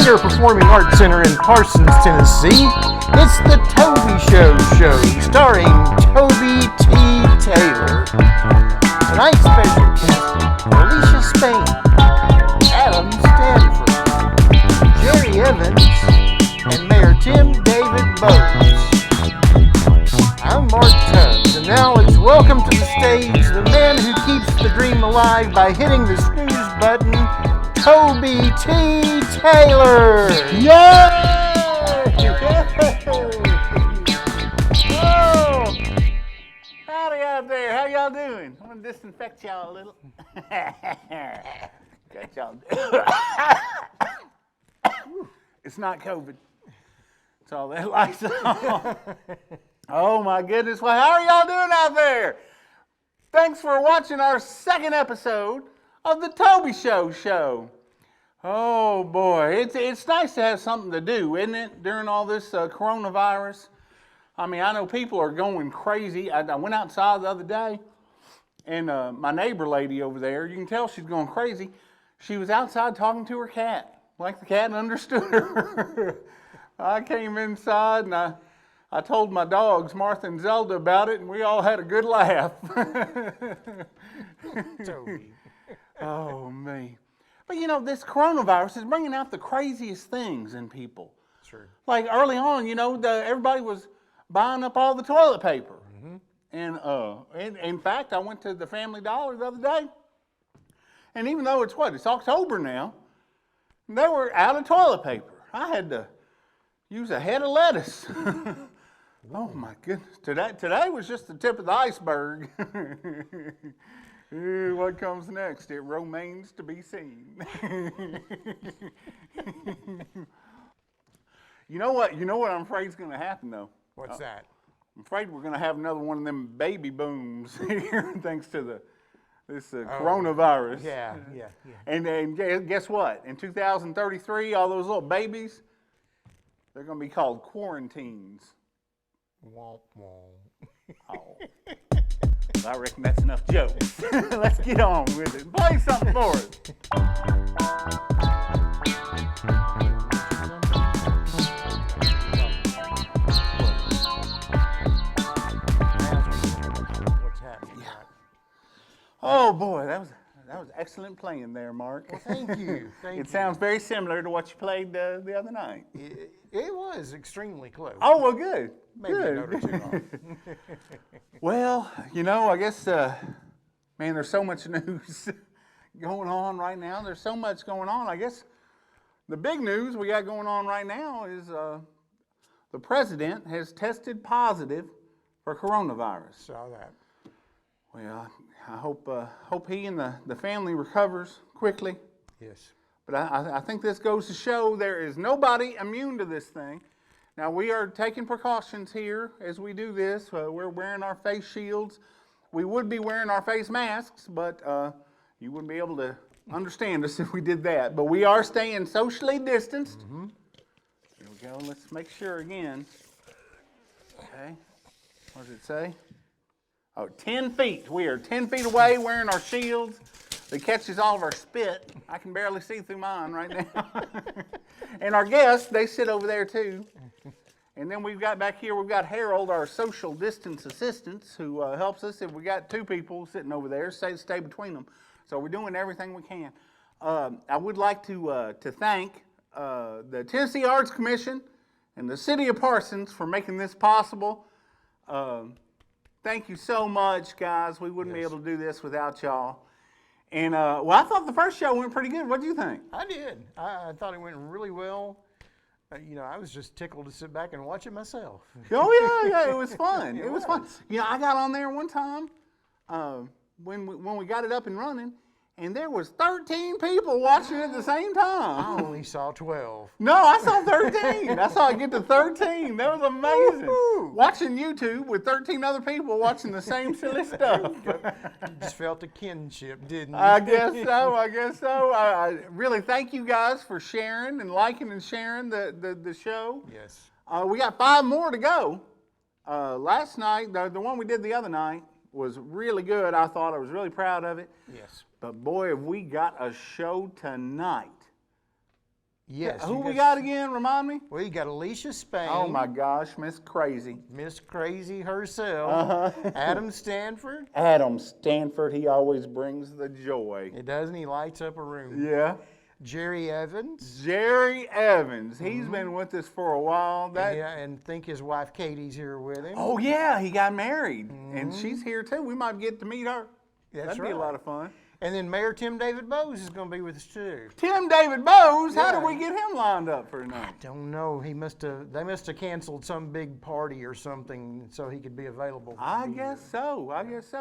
premier performing arts center in Parsons, Tennessee. It's the Toby Show, starring Toby T. Taylor. Tonight's special guests, Elicia Spain, Adam Stanford, Jerry Evans, and Mayor Tim David Bowes. I'm Mark Tubbs, and now let's welcome to the stage the man who keeps the dream alive by hitting the snooze button, Toby T. Taylor! Yay! Oh! Howdy out there. How y'all doing? I'm going to disinfect y'all a little. Got y'all. It's not COVID. It's all that Lysol. Oh my goodness. Well, how are y'all doing out there? Thanks for watching our second episode of the Toby Show. Oh boy, it's nice to have something to do, isn't it, during all this coronavirus? I mean, I know people are going crazy. I went outside the other day, and my neighbor lady over there, you can tell she's going crazy. She was outside talking to her cat, like the cat understood her. I came inside, and I told my dogs, Martha and Zelda, about it, and we all had a good laugh. Toby. Oh, me. But you know, this coronavirus is bringing out the craziest things in people. Sure. Like early on, you know, everybody was buying up all the toilet paper. Mm-hmm. And in fact, I went to the Family Dollar the other day, and even though it's October now, they were out of toilet paper. I had to use a head of lettuce. Oh my goodness! Today was just the tip of the iceberg. What comes next? It remains to be seen. You know what I'm afraid is going to happen though? What's that? I'm afraid we're going to have another one of them baby booms here thanks to this coronavirus. Yeah. And guess what? In 2033, all those little babies, they're going to be called quarantines. Womp womp. Oh. I reckon that's enough jokes. Let's get on with it. Play something for us. What's happening? Yeah. Oh boy, that was excellent playing there, Mark. Well, thank you. It sounds very similar to what you played the other night. It was extremely close. Oh well, good. Maybe good. a note or two off. Well, you know, I guess, man, there's so much news going on right now. There's so much going on. I guess the big news we got going on right now is the president has tested positive for coronavirus. Saw that. Well, I hope he and the family recovers quickly. Yes. But I think this goes to show there is nobody immune to this thing. Now, we are taking precautions here as we do this. We're wearing our face shields. We would be wearing our face masks, but you wouldn't be able to understand us if we did that. But we are staying socially distanced. Mm-hmm. Here we go. Let's make sure again. Okay. What does it say? Oh, 10 feet. We are 10 feet away wearing our shields. That catches all of our spit. I can barely see through mine right now. And our guests, they sit over there too. And then we've got back here, we've got Harold, our social distance assistant, who helps us. If we got two people sitting over there, stay between them. So we're doing everything we can. I would like to thank the Tennessee Arts Commission and the City of Parsons for making this possible. Thank you so much, guys. We wouldn't be able to do this without y'all. And, well, I thought the first show went pretty good. What do you think? I did. I thought it went really well. You know, I was just tickled to sit back and watch it myself. Oh, yeah, it was fun. It was fun. You know, I got on there one time when we got it up and running, and there was 13 people watching it at the same time. I only saw 12. No, I saw 13. I saw it get to 13. That was amazing. Woo-hoo. Watching YouTube with 13 other people watching the same silly stuff. You just felt a kinship, didn't you? I guess so. I really thank you guys for sharing and liking and sharing the show. Yes. We got 5 more to go. Last night, the one we did the other night, was really good. I thought I was really proud of it. Yes. But boy, have we got a show tonight. Yes. Who we got again? Remind me. Well, you got Elicia Spain. Oh my gosh, Miss Crazy. Miss Crazy herself. Adam Stanford. Adam Stanford, he always brings the joy. It doesn't. He lights up a room. Yeah. Jerry Evans. Jerry Evans. He's been with us for a while. Yeah, and think his wife Katie's here with him. Oh yeah, he got married, and she's here too. We might get to meet her. That'd be a lot of fun. And then Mayor Tim David Bowes is going to be with us too. Tim David Bowes, how did we get him lined up for tonight? I don't know. They must have canceled some big party or something so he could be available. I guess so.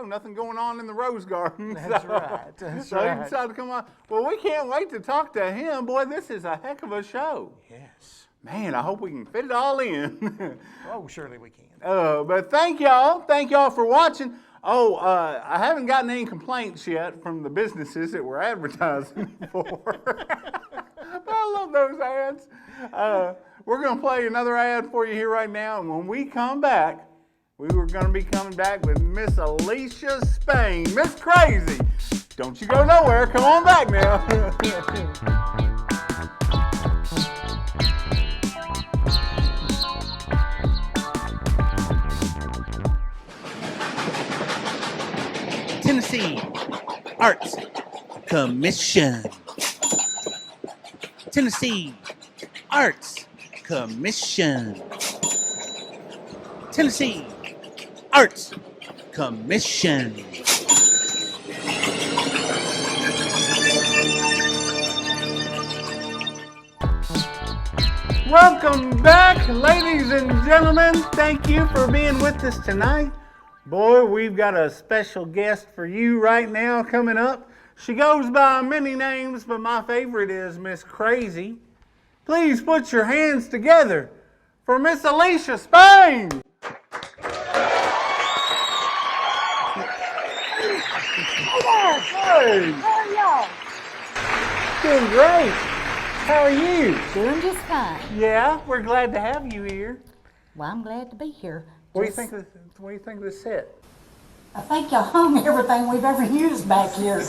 Nothing going on in the Rose Garden. That's right. That's so right. he decided to come on. Well, we can't wait to talk to him. Boy, this is a heck of a show. Yes. Man, I hope we can fit it all in. Oh, surely we can. But thank y'all. Thank y'all for watching. Oh, I haven't gotten any complaints yet from the businesses that we're advertising for. But I love those ads. We're going to play another ad for you here right now. And when we come back, we were going to be coming back with Miss Elicia Spain. Miss Crazy. Don't you go nowhere. Come on back now. Tennessee Arts Commission. Tennessee Arts Commission. Tennessee Arts Commission. Welcome back, ladies and gentlemen. Thank you for being with us tonight. Boy, we've got a special guest for you right now coming up. She goes by many names, but my favorite is Miss Crazy. Please put your hands together for Miss Elicia Spain. Hey, How are y'all? doing great. How are you? Doing just fine. Yeah, we're glad to have you here. Well, I'm glad to be here. What do you think of this set? I think y'all hung everything we've ever used back here.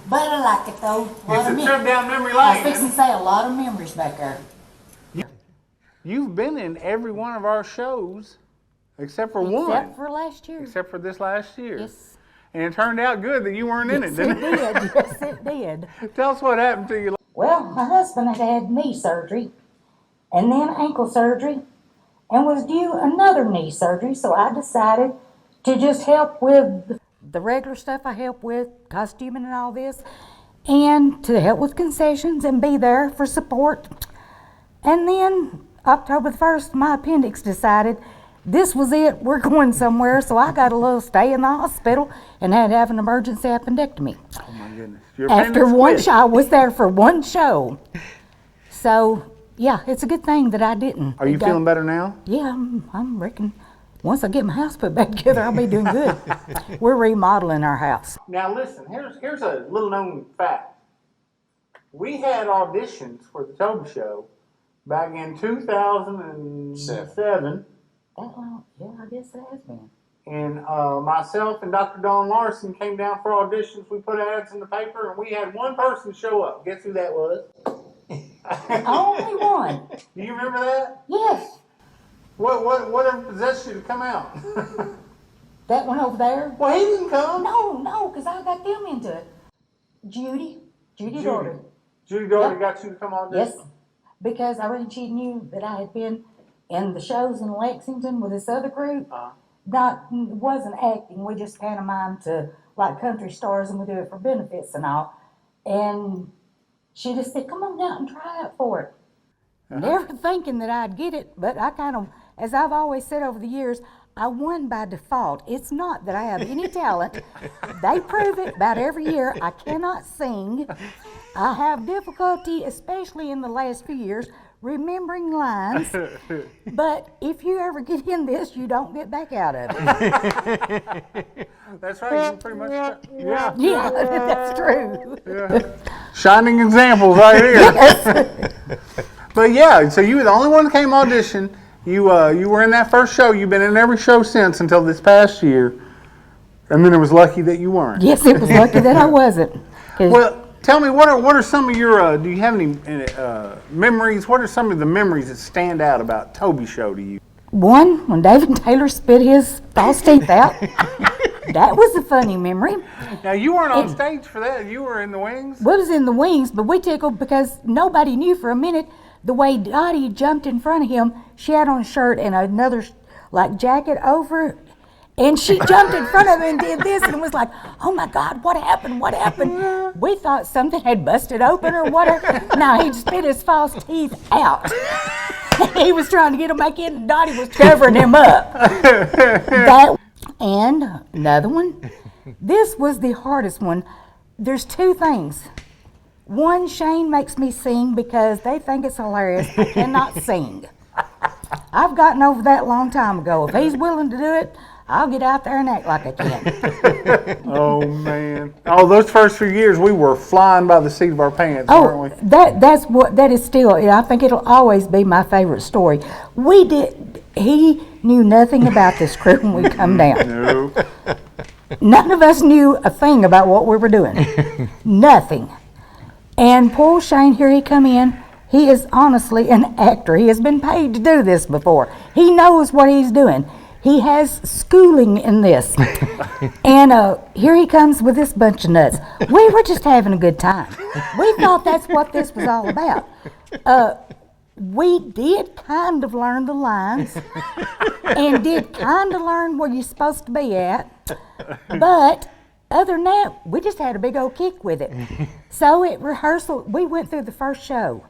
But I like it though. It's a trip down memory I was lane. fixing to say a lot of memories back there. You've been in every one of our shows except for one. Except for last year. Except for this last year. Yes. And it turned out good that you weren't in it, Yes, didn't it it? did. Yes, it did. Tell us what happened to you. Well, my husband had knee surgery and then ankle surgery and was due another knee surgery, so I decided to just help with the regular stuff I help with, costuming and all this, and to help with concessions and be there for support. And then October the 1st, my appendix decided this was it, we're going somewhere, so I got a little stay in the hospital and had to have an emergency appendectomy. Oh my goodness. Your After appendix one quit. show, I was there for one show. So, yeah, it's a good thing that I didn't. Are you feeling better now? Yeah, I'm reckon once I get my house put back together, I'll be doing good. We're remodeling our house. Now listen, here's a little known fact. We had auditions for the Toby Show back in 2007. That long? Yeah, I guess it has been. And myself and Dr. Dawn Larson came down for auditions. We put ads in the paper, and we had one person show up. Guess who that was? Only one. Do you remember that? Yes. What possessed you to come out? That one over there? Well, he didn't come. No, because I got them into it. Judy Doherty. Judy Doherty Yep. got you to come audition? Yes, because I reckon she knew that I had been in the shows in Lexington with this other group. Wasn't acting, we just pantomime to like country stars and we do it for benefits and all. And she just said, come on out and try out for it. Never thinking that I'd get it, but I kind of, as I've always said over the years, I won by default. It's not that I have any talent. They prove it about every year. I cannot sing. I have difficulty, especially in the last few years, remembering lines. But if you ever get in this, you don't get back out of it. That's right, you pretty much. Yeah. Yeah, that's true. Shining examples right here. But yeah, so you were the only one that came audition. You were in that first show. You've been in every show since until this past year. And then it was lucky that you weren't. Yes, it was lucky that I wasn't. 'Cause Well, Tell me, what are some of your, do you have any memories? What are some of the memories that stand out about Toby Show to you? One, when David Taylor spit his false teeth out. That was a funny memory. Now, you weren't on stage for that. You were in the wings? We was in the wings, but we tickled because nobody knew for a minute the way Dottie jumped in front of him. She had on a shirt and another like jacket over, and she jumped in front of him and did this and was like, oh my God, what happened? What happened? We thought something had busted open or whatever. No, he spit his false teeth out. He was trying to get them back in and Dottie was covering him up. And another one, this was the hardest one. There's two things. One, Shane makes me sing because they think it's hilarious. I cannot sing. I've gotten over that a long time ago. If he's willing to do it, I'll get out there and act like I can. Oh, man. Oh, those first few years, we were flying by the seat of our pants, weren't we? That is still, I think it'll always be my favorite story. He knew nothing about this crew when we come down. No. None of us knew a thing about what we were doing. Nothing. And poor Shane, here he come in. He is honestly an actor. He has been paid to do this before. He knows what he's doing. He has schooling in this. And here he comes with this bunch of nuts. We were just having a good time. We thought that's what this was all about. We did kind of learn the lines and did kind of learn where you're supposed to be at. But other than that, we just had a big old kick with it. So at rehearsal, we went through the first show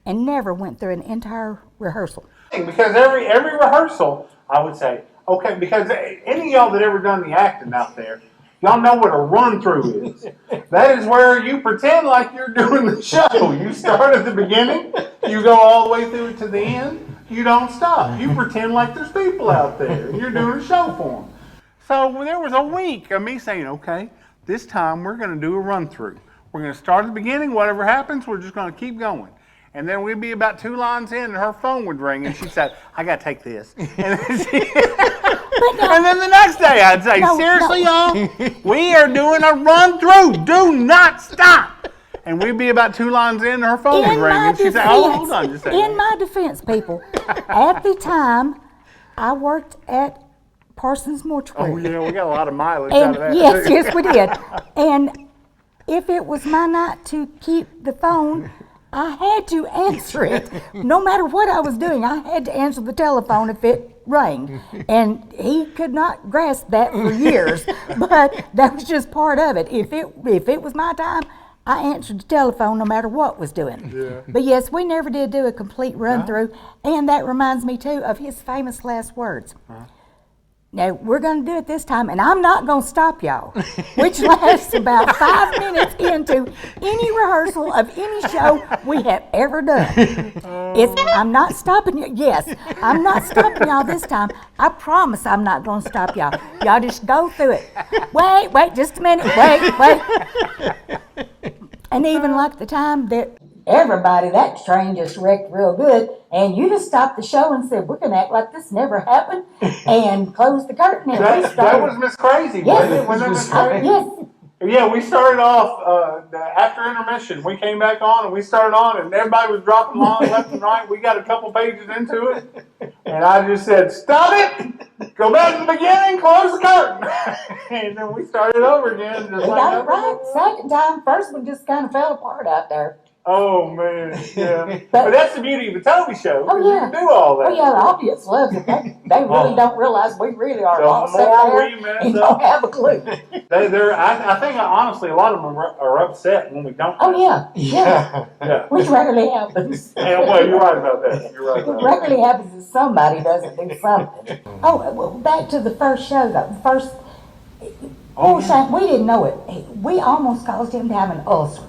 and never went through an entire rehearsal. Because every rehearsal, I would say, okay, because any of y'all that ever done the acting out there, y'all know what a run-through is. That is where you pretend like you're doing the show. You start at the beginning, you go all the way through to the end, you don't stop. You pretend like there's people out there, and you're doing a show for them. So there was a week of me saying, okay, this time we're going to do a run-through. We're going to start at the beginning, whatever happens, we're just going to keep going. And then we'd be about 2 lines in, and her phone would ring, and she'd say, I got to take this. And then the next day I'd say, seriously, y'all, we are doing a run-through. Do not stop. And we'd be about 2 lines in, and her phone would ring, and she'd say, hold on just a second. In my defense, people, at the time, I worked at Parsons Mortuary. Oh, yeah, we got a lot of mileage out of that. Yes, we did. And if it was my night to keep the phone, I had to answer it. No matter what I was doing, I had to answer the telephone if it rang. And he could not grasp that for years, but that was just part of it. If it was my time, I answered the telephone no matter what was doing. Yeah. But yes, we never did do a complete run through. And that reminds me too of his famous last words. Now, we're going to do it this time, and I'm not going to stop y'all, which lasts about 5 minutes into any rehearsal of any show we have ever done. I'm not stopping you. Yes, I'm not stopping y'all this time. I promise I'm not going to stop y'all. Y'all just go through it. Wait, just a minute. Wait. And even like the time that everybody, that train just wrecked real good, and you just stopped the show and said, we're going to act like this never happened, and close the curtain. And that was Miss Crazy, yes, wasn't it? Miss Crazy? Yes. Yeah, we started off after intermission. We came back on, and we started on, and everybody was dropping lines left and right. We got a couple pages into it, and I just said, stop it, go back to the beginning, close the curtain. And then we started over again. We got it right. Second time, first one just kind of fell apart out there. Oh, man, yeah. But that's the beauty of the Toby Show. Oh, yeah. You can do all that. Oh, yeah, the audience loves it. They really don't realize we really are The lost more up there we mess and up. don't have a clue. I think, honestly, a lot of them are upset when we don't. Oh, yeah, yeah. Yeah. Which rarely happens. Yeah, well, you're right about that. It rarely happens if somebody doesn't do something. Oh, well, back to the first show, Shane, we didn't know it. We almost caused him to have an ulcer.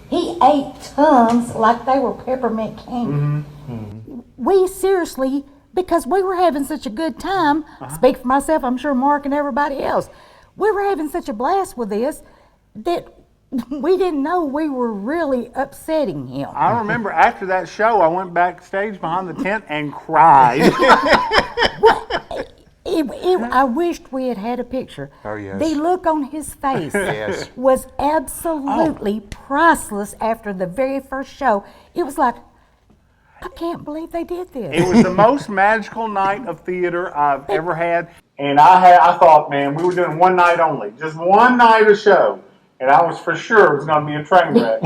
He ate tons like they were peppermint candy. Mm-hmm. We seriously, because we were having such a good time, speak for myself, I'm sure Mark and everybody else, we were having such a blast with this that we didn't know we were really upsetting him. I remember after that show, I went backstage behind the tent and cried. I wished we had had a picture. Oh, yes. The look on his face Yes. was absolutely priceless after the very first show. It was like, I can't believe they did this. It was the most magical night of theater I've ever had. And I thought, man, we were doing one night only, just one night of show. And I was for sure it was going to be a train wreck.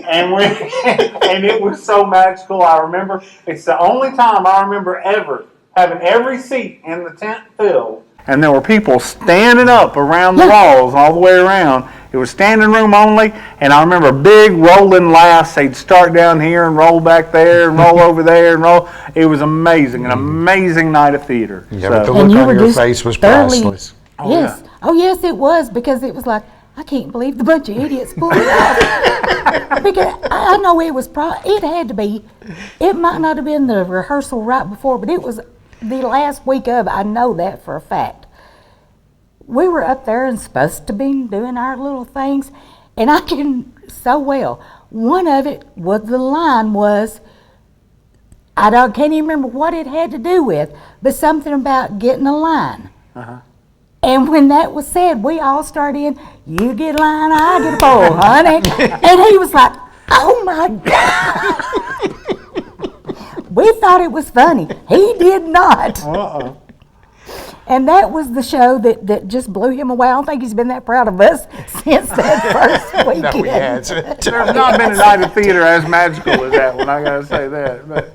and it was so magical. I remember, it's the only time I remember ever having every seat in the tent filled. And there were people standing up around the walls all the way around. It was standing room only, and I remember big rolling laughs. They'd start down here and roll back there and roll over there and roll. It was amazing, an amazing night of theater. Yeah, but the And look you on were your just face was thoroughly- priceless. Yes. Oh, yes, it was, because it was like, I can't believe the bunch of idiots pulled it off. Because I know it was it had to be. It might not have been the rehearsal right before, but it was the last week of it. I know that for a fact. We were up there and supposed to be doing our little things, and I can so well. One of it was the line was, can't even remember what it had to do with, but something about getting a line. And when that was said, we all started in, you get a line, I get a bowl, honey. And he was like, oh my God. We thought it was funny. He did not. And that was the show that just blew him away. I don't think he's been that proud of us since that first weekend. No, he hasn't. There's not been a night of theater as magical as that one, I got to say that. But,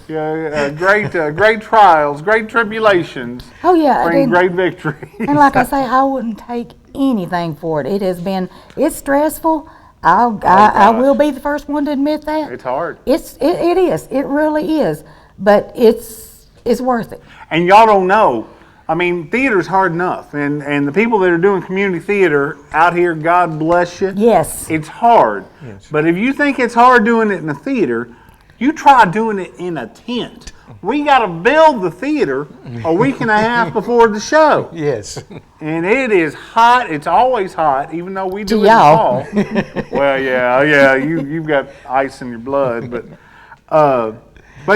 yeah, great trials, great tribulations. Oh, yeah. Bring great victory. And like I say, I wouldn't take anything for it. It's stressful. I will be the first one to admit that. It's hard. It is. It really is. But it's worth it. And y'all don't know. I mean, theater's hard enough. And the people that are doing community theater out here, God bless you. Yes. It's hard. Yes. But if you think it's hard doing it in a theater, you try doing it in a tent. We got to build the theater a week and a half before the show. Yes. And it is hot. It's always hot, even though we do To it in y'all. the fall. Well, yeah, you've got ice in your blood, but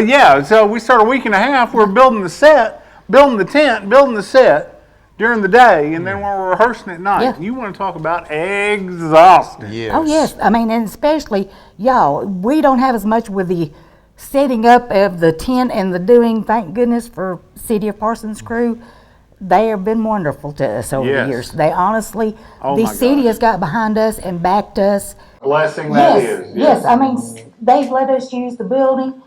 yeah. So we start a week and a half. We're building the set, building the tent, building the set during the day, and then we're rehearsing at night. Yeah. You want to talk about exhausting? Yes. Oh, yes. I mean, and especially y'all, we don't have as much with the setting up of the tent and the doing, thank goodness for City of Parsons crew. They have been wonderful to us over the years. They honestly, Oh the my city gosh. has got behind us and backed us. Blessing that is. Yes. I mean, they've let us use the building.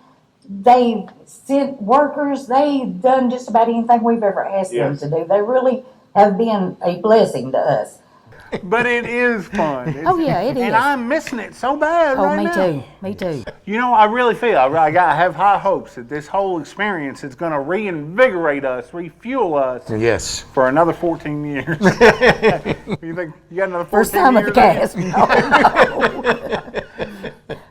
They've sent workers. They've done just about anything we've ever asked them Yes. to do. They really have been a blessing to us. But it is fun. Oh, yeah, it is. And I'm missing it so bad Oh, right me now. too. Me too. You know, I really feel, I have high hopes that this whole experience is going to reinvigorate us, refuel us Yes. for another 14 years. You think you got another 14 For some of years? the cast, no.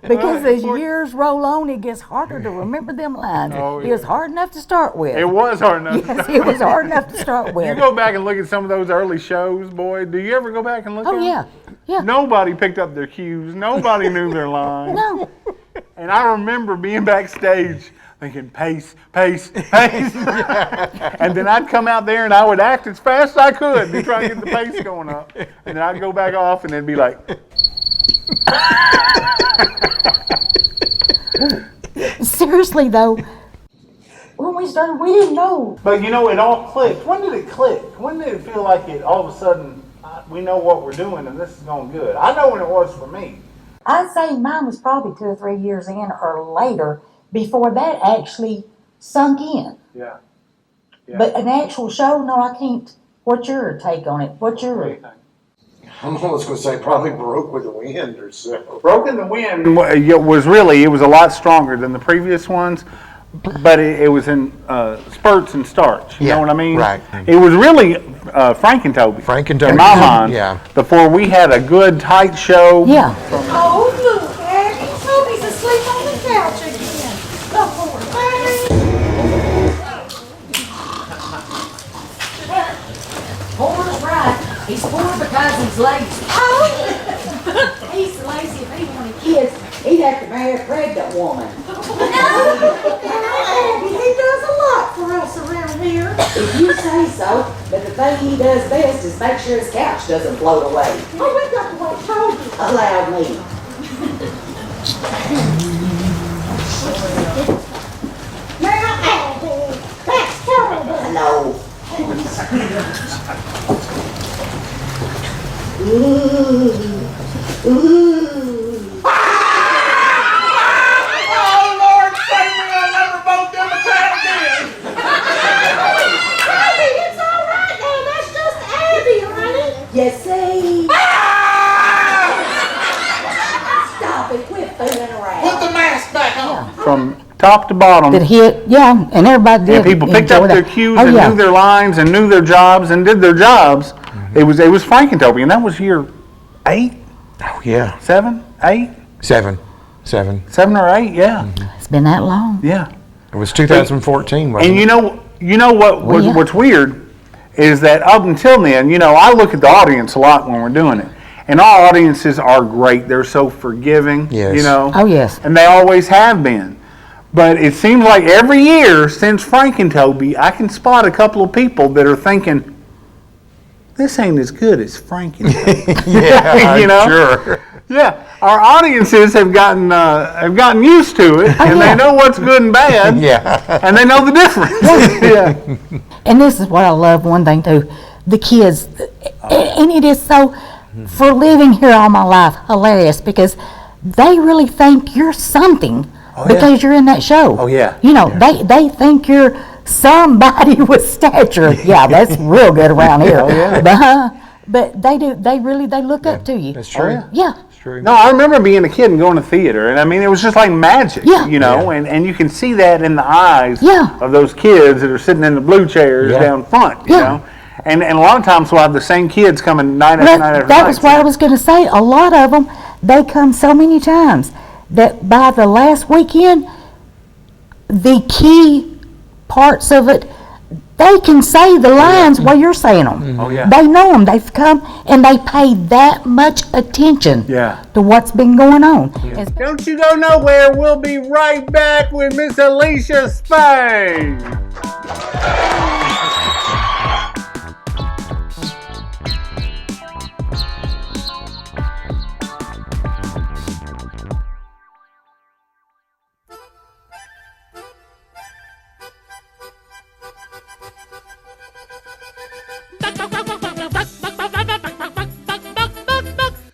Because as years roll on, it gets harder to remember them lines. Oh, It was hard enough to start with. It was hard enough. Yes, it was hard enough to start You with. go back and look at some of those early shows, boy. Do you ever go back and look at Oh, them? yeah. Yeah. Nobody picked up their cues. Nobody knew their lines. No. And I remember being backstage thinking, pace, pace, pace. And then I'd come out there and I would act as fast as I could to try and get the pace going up. And then I'd go back off and it'd be like. Seriously, though, when we started, we didn't know. But you know, it all clicked. When did it click? When did it feel like it all of a sudden, we know what we're doing and this is going good? I know when it was for me. I'd say mine was probably 2 or 3 years in or later before that actually sunk in. Yeah. But an actual show, no, I can't. What's your take on it? What's your... I'm almost going to say probably Broke with the Wind or so. Broke in the Wind it was a lot stronger than the previous ones, but it was in spurts and starts. You know what I mean? Right. It was really Frank and Toby. Frank and Toby. In my mind. Yeah. Before we had a good, tight show. Yeah. Oh, look, Aggie. Toby's asleep on the couch again. The poor thing. Poor's right. He's poor because he's lazy. Oh, He's lazy. If he wanted kids, he'd have to marry a pregnant woman. Aggie, he does a lot for us around here. If you say so, but the thing he does best is make sure his couch doesn't float away. Oh, we got to wait Toby. Allow me. Now, Abby, that's terrible. I know. Ooh. Ooh. Oh, Lord, save me, I'll never vote Democrat again. Abby, it's all right now. That's just Abby, honey. You see? Stop it, quit fooling around. Put the mask back on. From top to bottom. That hit, yeah, and everybody did. And people picked up enjoy their that. cues Oh, and yeah. knew their lines and knew their jobs and did their jobs. It was Frank and Toby, and that was year 8, Oh, yeah. 7, 8, 7. 7 or 8, yeah, It's been that long. yeah. It was 2014, wasn't And it? you know what? Well, yeah. What's weird is that up until then, I look at the audience a lot when we're doing it, and all audiences are great. They're so forgiving, Yes. Oh, yes. and they always have been. But it seems like every year since Frank and Toby, I can spot a couple of people that are thinking, this ain't as good as Frank and Toby. Yeah, sure. Yeah, our audiences have gotten used to it, and they know what's good and bad, Yeah. and they know the difference. Yeah. And this is what I love, one thing too, the kids, and it is so, for living here all my life, hilarious, because they really think you're something because you're in that show. Oh, yeah. They think you're somebody with stature. Yeah, that's real good around here. Oh, yeah. But they do, they look up to you. That's true. Yeah. That's true. No, I remember being a kid and going to theater, and I mean, it was just like magic, Yeah. and you can see that in the eyes Yeah. of those kids that are sitting in the blue chairs Yeah. down front, Yeah. And a lot of times we'll have the same kids coming night after night after That night. was what I was going to say. A lot of them, they come so many times that by the last weekend, the key parts of it, they can say the lines while you're saying them. Oh, yeah. They know them. They've come and they pay that much attention Yeah. to what's been going on. It's- Don't you go nowhere. We'll be right back with Miss Elicia Spain.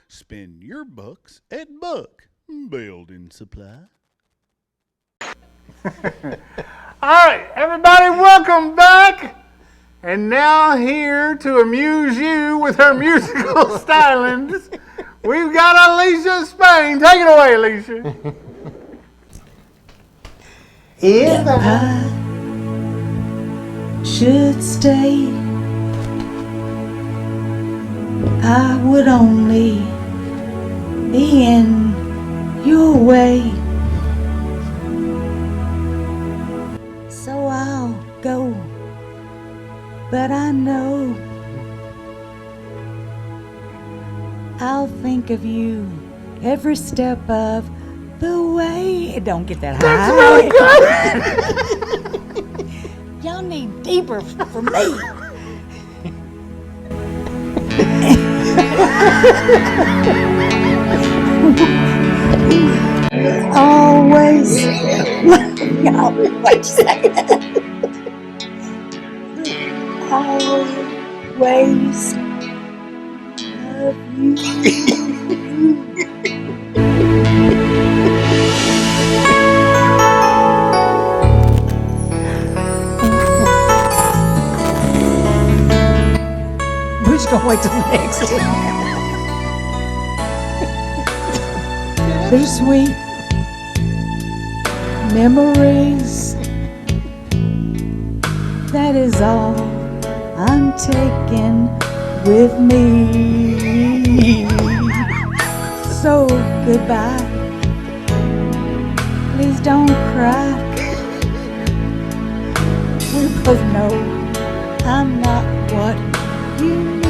Spend your bucks at Buck Building Supply. All right, everybody, welcome back. And now here to amuse you with her musical stylings, we've got Elicia Spain. Take it away, Elicia. If I should stay, I would only be in your way. So I'll go, but I know I'll think of you every step of the way. Don't get that high. That's really good. Y'all need deeper for me. Always. Y'all, wait a second. Always love you. We're just gonna wait till the next one. Bittersweet memories. That is all I'm taking with me. So goodbye. Please don't cry. We both know I'm not what you need.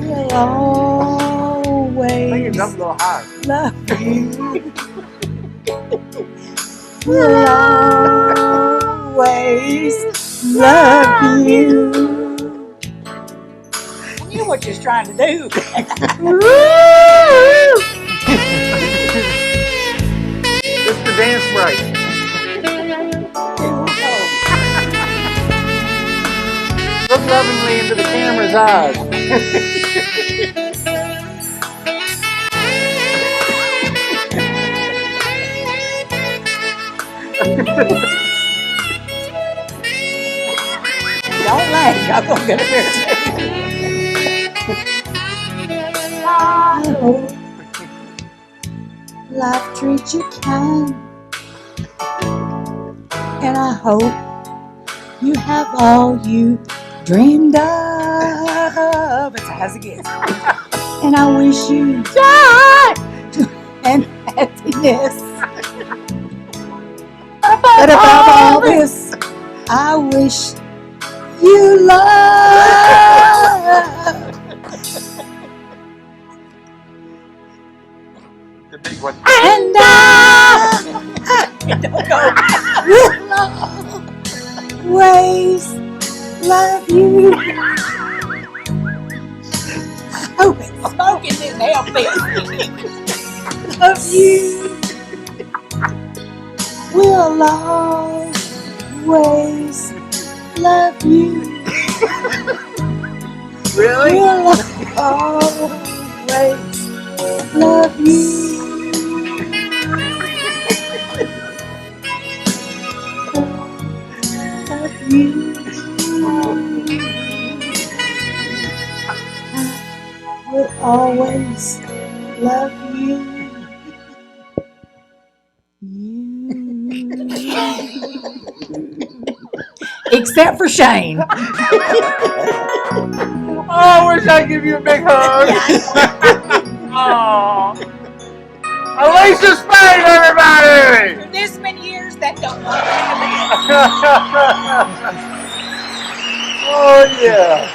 We'll always a little higher. love you. will always love you. I knew what you was trying to do. It's the dance break. Look lovingly into the camera's eyes. Don't laugh, y'all gonna get a bear I hope life treats you kind, and I hope you have all you dreamed of. It's as it gets. And I wish you joy and happiness. But above all this, I wish you love. The big one. And don't go. Will always love you. I hope it's smoking didn't help me. Love you. Will always love you. Really? Will always love you. Love you. I will always love you. Except for Shane. Oh, I wish I'd give you a big hug. Oh. Elicia Spain, everybody! For this many years, that don't Oh, yeah.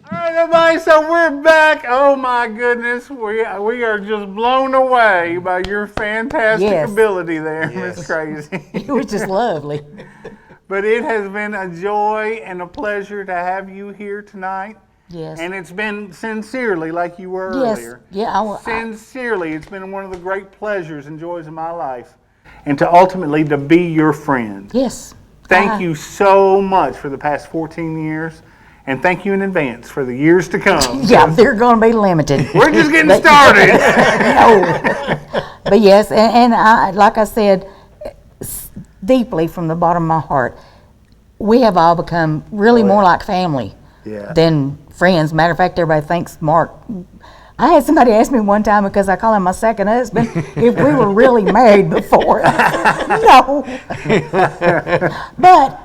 All right, everybody, so we're back. Oh my goodness, we are just blown away by your fantastic Yes. ability there, Yes. Miss Crazy. It was just lovely. But it has been a joy and a pleasure to have you here tonight. Yes. And it's been sincerely, like you were Yes. earlier. Yeah. Sincerely, it's been one of the great pleasures and joys of my life. And to ultimately to be your friend. Yes. Thank you so much for the past 14 years. And thank you in advance for the years to come. Yeah, they're going to be limited. We're just getting started. No. But yes, and I, like I said, deeply from the bottom of my heart, we have all become really more like family than friends. Matter of fact, everybody thinks Mark. I had somebody ask me one time, because I call him my second husband, if we were really married before. No. But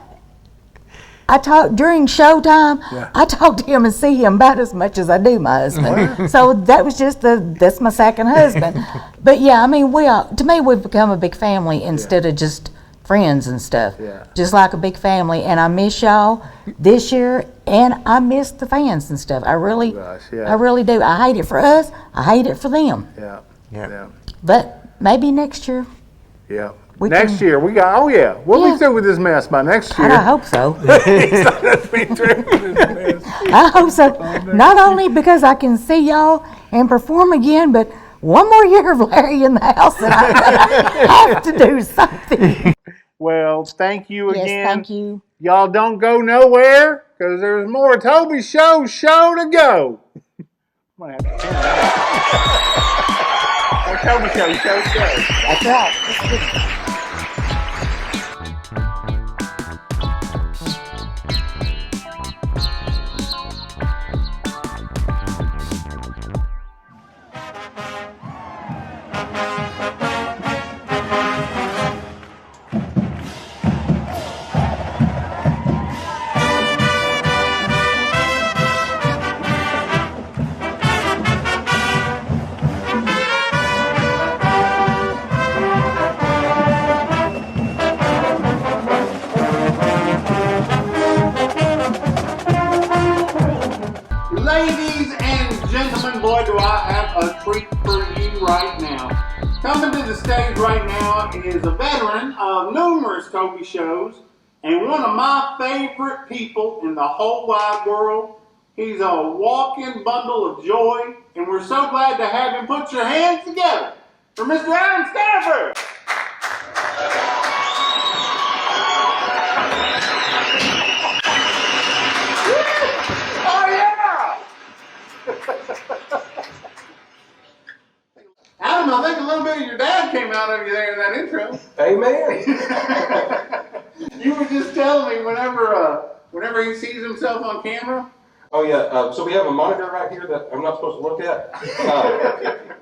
I talk during showtime. I talk to him and see him about as much as I do my husband. So that was just that's my second husband. But yeah, I mean, to me, we've become a big family instead of just friends and stuff. Yeah. Just like a big family. And I miss y'all this year, and I miss the fans and stuff. I really do. I hate it for us. I hate it for them. Yeah. But maybe next year. Yeah. We Next can- year, we'll be through with this mess by next year. I hope so. Let's be through with this mess. I hope so. Not only because I can see y'all and perform again, but one more year of Larry in the house, and I'm gonna have to do something. Well, thank you again. Yes, thank you. Y'all don't go nowhere, because there's more Toby show to go. I'm gonna have to more Toby show to go. That's right. now is a veteran of numerous Toby shows and one of my favorite people in the whole wide world. He's a walking bundle of joy, and we're so glad to have him. Put your hands together for Mr. Adam Stanford. Oh, yeah! Adam, I think a little bit of your dad came out of you there in that intro. Amen. You were just telling me whenever he sees himself on camera. Oh yeah, so we have a monitor right here that I'm not supposed to look at.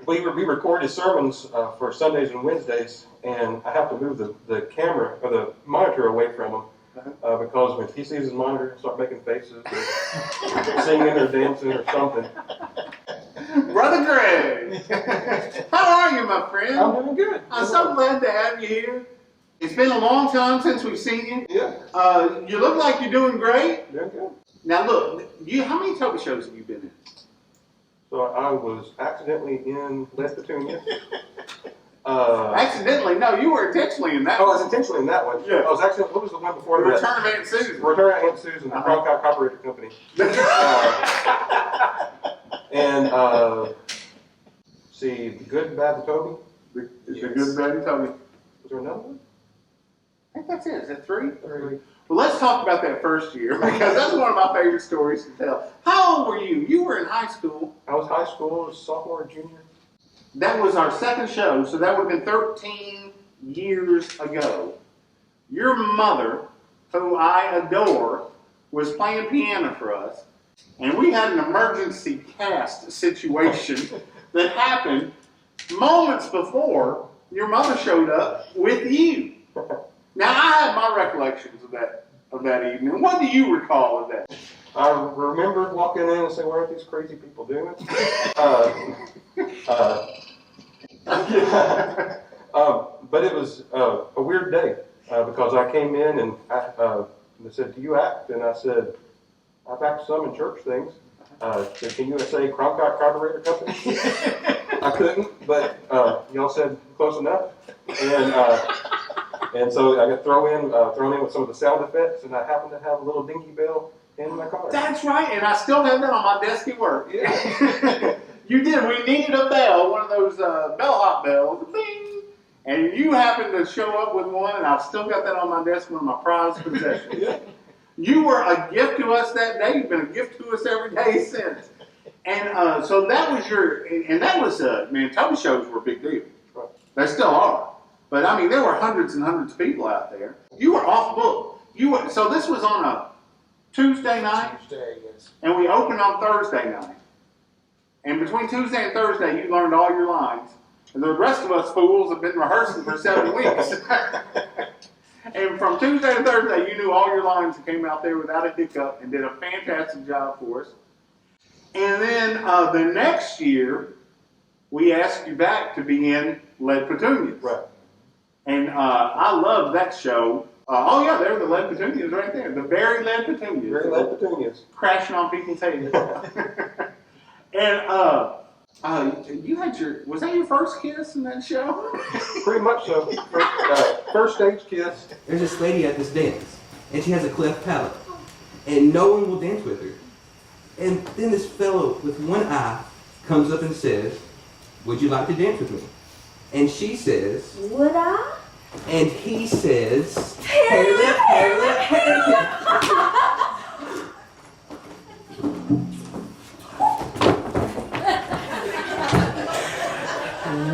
We record his sermons for Sundays and Wednesdays, and I have to move the camera or the monitor away from him because when he sees his monitor, he'll start making faces, or singing or dancing or something. Brother Greg, how are you, my friend? I'm doing good. I'm so glad to have you here. It's been a long time since we've seen you. Yeah. You look like you're doing great. Doing good. Now look, how many Toby shows have you been in? So I was accidentally in Les Petunias. Accidentally? No, you were intentionally in that I one. was intentionally in that one. Yeah. I was actually, what was the one before that? Return of Aunt Susan. Return of Aunt Susan, the Cronkite Copyrighted Company. And see, Good, Bad, the Toby. The Good, Bad, and Toby. Was there another one? I think that's it. Is that three? Three. Well, let's talk about that first year because that's one of my favorite stories to tell. How old were you? You were in high school. I was high school, sophomore, junior. That was our second show, so that would have been 13 years ago. Your mother, who I adore, was playing piano for us, and we had an emergency cast situation that happened moments before your mother showed up with you. Now, I have my recollections of that evening. What do you recall of that? I remember walking in and saying, what are these crazy people doing? But it was a weird day because I came in and they said, do you act? And I said, I've acted some in church things. Said, can you say Cronkite Copyrighted Company? I couldn't, but y'all said close enough. And so I got thrown in with some of the sound effects, and I happened to have a little dinky bell in my car. That's right, and I still have that on my desk at work. Yeah. You did. We needed a bell, one of those bellhop bells, bing, and you happened to show up with one, and I've still got that on my desk, one of my prized possessions. Yeah. You were a gift to us that day. You've been a gift to us every day since. And so that was man, Toby shows were a big deal. Right. They still are. But I mean, there were hundreds and hundreds of people out there. You were off book. So this was on a Tuesday night, Yes. and we opened on Thursday night. And between Tuesday and Thursday, you learned all your lines. And the rest of us fools have been rehearsing for 7 weeks. And from Tuesday to Thursday, you knew all your lines and came out there without a hiccup and did a fantastic job for us. And then the next year, we asked you back to be in Lead Petunias. Right. And I loved that show. Oh yeah, there were the Lead Petunias right there. The very Lead Petunias. Very Lead Petunias. Crashing on people's heads. And you had was that your first kiss in that show? Pretty much so. First stage kiss. There's this lady at this dance, and she has a cleft palate, and no one will dance with her. And then this fellow with one eye comes up and says, would you like to dance with me? And she says, Would I? and he says, Hair lip, hair lip, hair lip.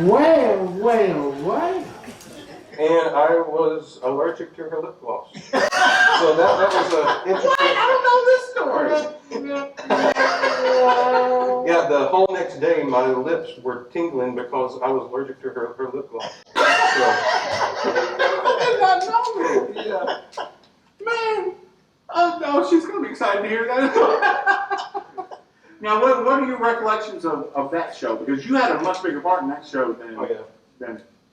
Well. And I was allergic to her lip gloss. So that was a interesting. I don't know this story. Yeah, the whole next day my lips were tingling because I was allergic to her lip gloss. So, I did not know this. yeah. Man, oh, she's going to be excited to hear that. Now, what are your recollections of that show? Because you had a much bigger part in that show than. Oh, yeah.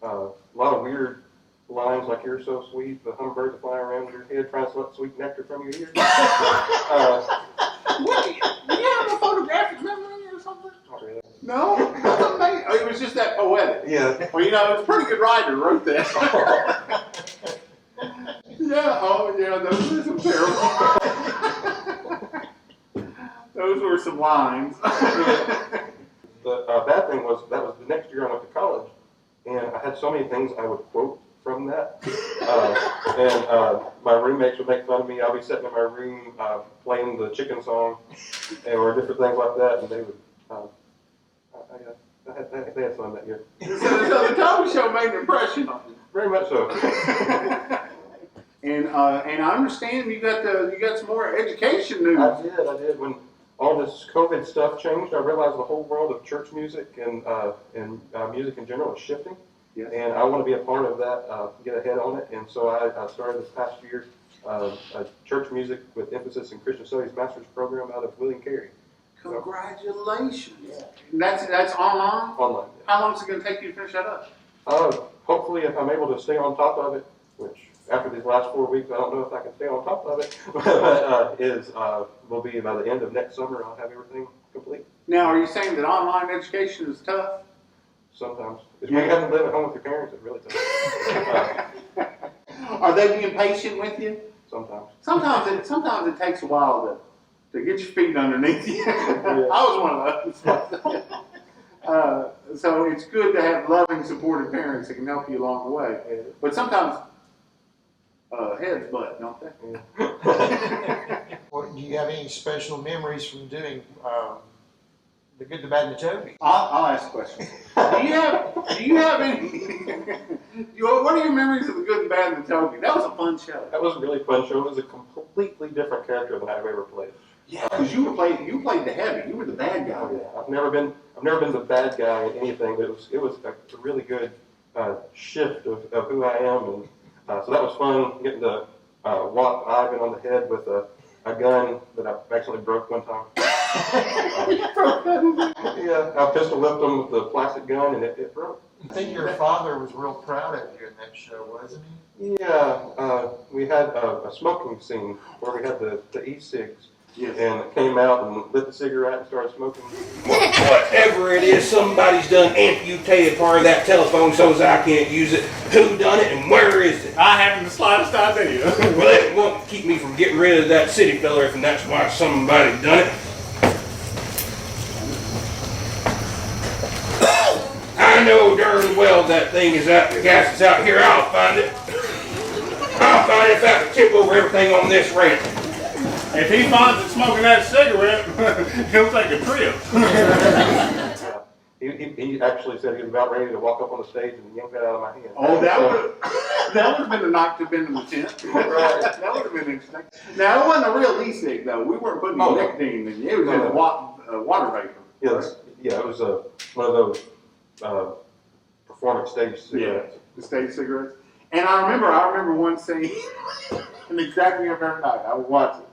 A lot of weird lines like "You're so sweet," the hummingbirds that fly around your head trying to suck sweet nectar from your ears. What? Do you have a photographic memory or something? Not really. No? That's amazing. was just that poetic. Yeah. Well, you know, it's a pretty good writer who wrote that. Yeah, oh yeah, those were some terrible. Those were some lines. The bad thing was that was the next year I went to college, and I had so many things I would quote from that. And my roommates would make fun of me. I'll be sitting in my room playing the chicken song or different things like that, and they would. They had fun that year. So the Toby Show made an impression on you. Very much so. And I understand you got some more education news. I did. When all this COVID stuff changed, I realized the whole world of church music and music in general is shifting. Yes. And I want to be a part of that, get ahead on it. And so I started this past year a church music with emphasis in Christian Studies master's program out of William Carey. Congratulations. Yeah. And that's online? Online. Yeah. How long is it going to take you to finish that up? Hopefully, if I'm able to stay on top of it, which after these last 4 weeks, I don't know if I can stay on top of it, but will be by the end of next summer, I'll have everything complete. Now, are you saying that online education is tough? Sometimes. When you have to live at home with your parents, it's really tough. Are they being patient with you? Sometimes. Sometimes it takes a while to get your feet underneath you. Yeah. I was one of those. So it's good to have loving, supportive parents that can help you along the way. But sometimes heads butt, don't they? Yeah. Well, do you have any special memories from doing The Good, the Bad, and the Toby? I'll ask a question. Do you have any? What are your memories of The Good, the Bad, and the Toby? That was a fun show. That was a really fun show. It was a completely different character than I've ever played. Yeah, because you played the heavy. You were the bad guy. Oh, yeah. I've never been the bad guy in anything, but it was a really good shift of who I am, and so that was fun. Getting to whop Ivan on the head with a gun that I actually broke one time. Yeah, I pistol whipped him with the plastic gun, and it broke. I think your father was real proud of you in that show, wasn't he? Yeah, we had a smoking scene where we had the e-cigs. Yes. And it came out and lit the cigarette and started smoking. Whatever it is, somebody's done amputated part of that telephone so as I can't use it. Who done it and where is it? I haven't the slightest idea. Well, it won't keep me from getting rid of that city fella if that's why somebody done it. I know darn well that thing is out, the gas is out here. I'll find it. I'll find it if I have to tip over everything on this ranch. If he finds it smoking that cigarette, he'll take a trip. He actually said he was about ready to walk up on the stage and yank that out of my hand. Oh, that would have been the night to have been in the tent. Right. That would have been interesting. Now, it wasn't a real e-cig, though. We weren't putting nicotine in it. It was just water vapor. Yes. Yeah, it was one of those performance stage cigarettes. Yeah, the stage cigarettes. And I remember one scene, and exactly every night I would watch it.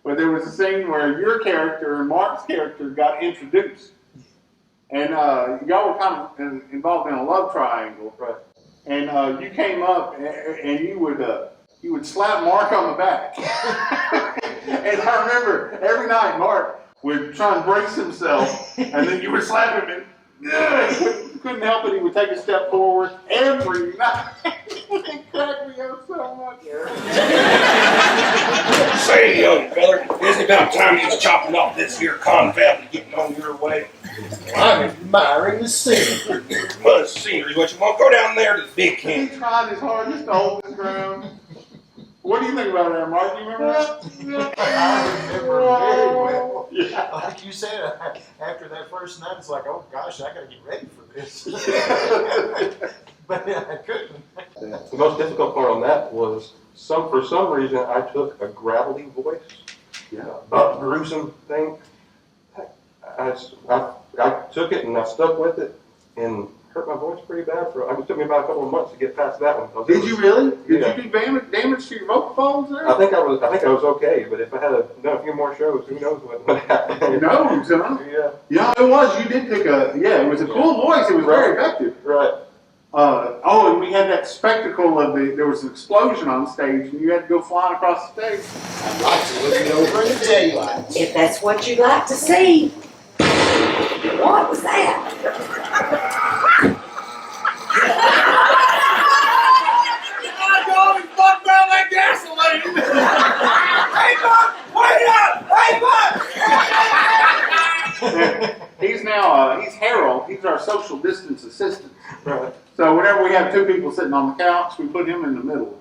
But there was a scene where your character and Mark's character got introduced. And y'all were kind of involved in a love triangle. Right. And you came up and you would slap Mark on the back. And I remember every night Mark would try and brace himself, and then you would slap him, and he couldn't help it. He would take a step forward every night. It cracked me up so much. Say, young feller, isn't it about time you was chopping off this here confab and getting on your way? I'm admiring the scenery. Well, the scenery's what you want. Go down there to the big He camp. tried his hardest to hold his ground. What do you think about that, Mark? Do you remember that? I remember very well. Yeah. Like you said, after that first night, it's like, oh gosh, I gotta get ready for this. But I couldn't. The most difficult part on that was for some reason I took a gravelly voice, a gruesome thing. I took it and I stuck with it and hurt my voice pretty bad. It took me about a couple of months to get past that one. Did you really? Did you do damage to your vocal folds there? I think I was okay, but if I had done a few more shows, who knows what would happen? Who knows, huh? Yeah. Yeah, it was. You did pick it was a cool voice. It was very effective. Right. And we had that spectacle of there was an explosion on stage, and you had to go flying across the stage. I'd like to look it over in the daylight. If that's what you'd like to see. What was that? Hey, Buck! Wait up! Hey, Buck! He's now, he's Harold. He's our social distance assistant. Right. So whenever we have two people sitting on the couch, we put him in the middle.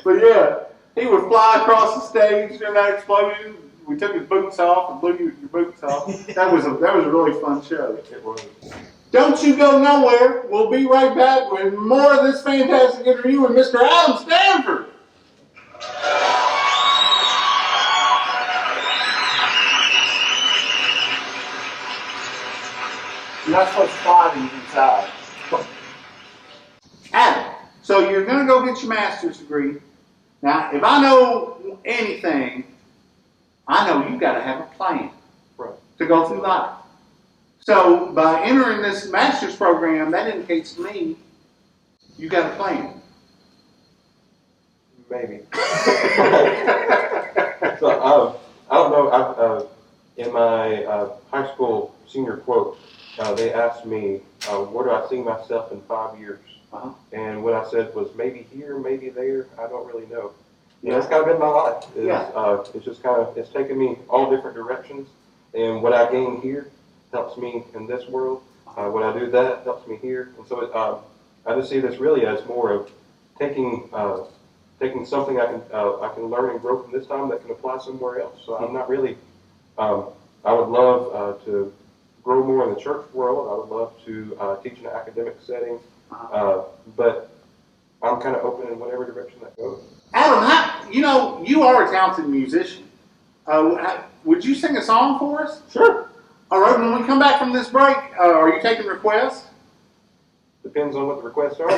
But yeah, he would fly across the stage during that explosion. We took his boots off and blew your boots off. That was a really fun show. It was. Don't you go nowhere. We'll be right back with more of this fantastic interview with Mr. Adam Stanford. You're not supposed to fly these inside. Adam, so you're going to go get your master's degree. Now, if I know anything, I know you got to have a plan to go through life. So by entering this master's program, that indicates to me you got a plan. Maybe. So I don't know. In my high school senior quote, they asked me, "Where do I see myself in 5 years?" And what I said was maybe here, maybe there. I don't really know. Yeah, that's kind of been my life. It's just kind of, it's taken me all different directions. And what I gain here helps me in this world. What I do that helps me here. And so I just see this really as more of taking something I can learn and grow from this time that can apply somewhere else. So I'm not really, I would love to grow more in the church world. I would love to teach in an academic setting. But I'm kind of open in whatever direction that goes. Adam, you are a talented musician. Would you sing a song for us? Sure. All right, when we come back from this break, are you taking requests? Depends on what the requests are.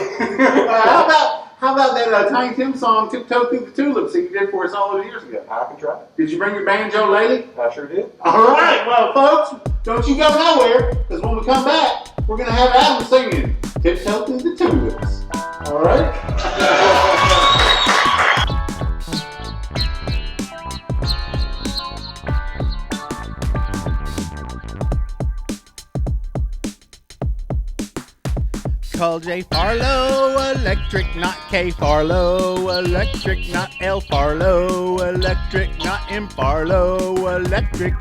How about that Tiny Tim song, Tiptoe Through the Tulips, that you did for us all those years ago? I can try. Did you bring your banjo lady? I sure did. All right, well, folks, don't you go nowhere, because when we come back, we're going to have Adam singing Tiptoe Through the Tulips. All right? Call J. Farlow Electric, not K. Farlow Electric, not L. Farlow Electric, not M. Farlow Electric.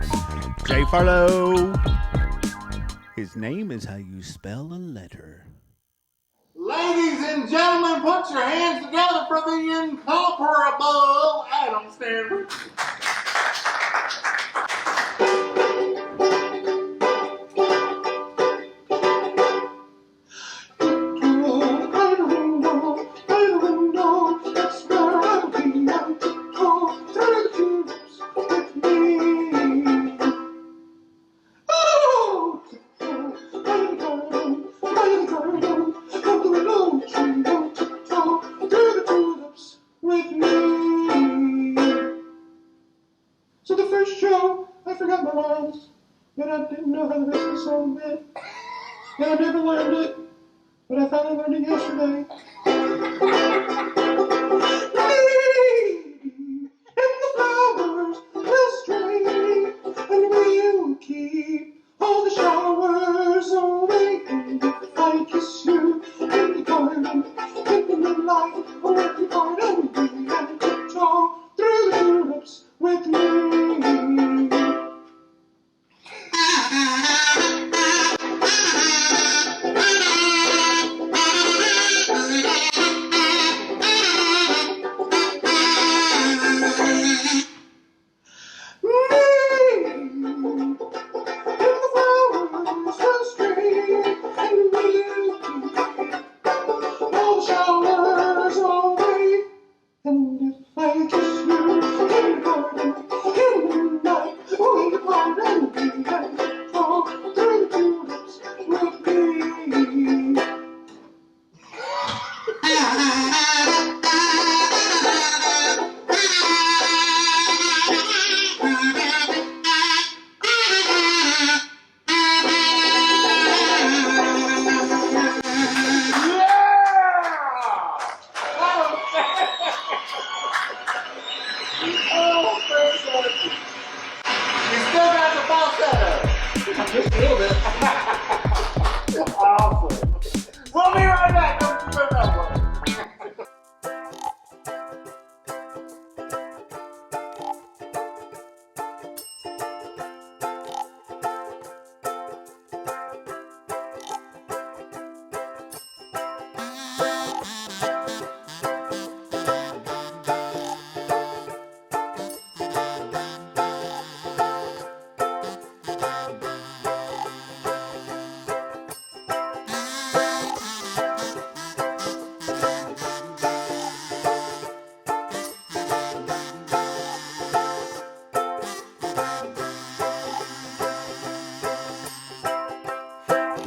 J. Farlow. His name is how you spell a letter. Ladies and gentlemen, put your hands together for the incomparable Adam Stanford. So the first show, I forgot my lines, and I didn't know how the rest of the song went. And I never learned it, but I finally learned it yesterday. And the flowers will stray, and we'll keep all the showers away. And if I kiss you in the garden, in the moonlight, or in the garden, and tiptoe through the tulips with me.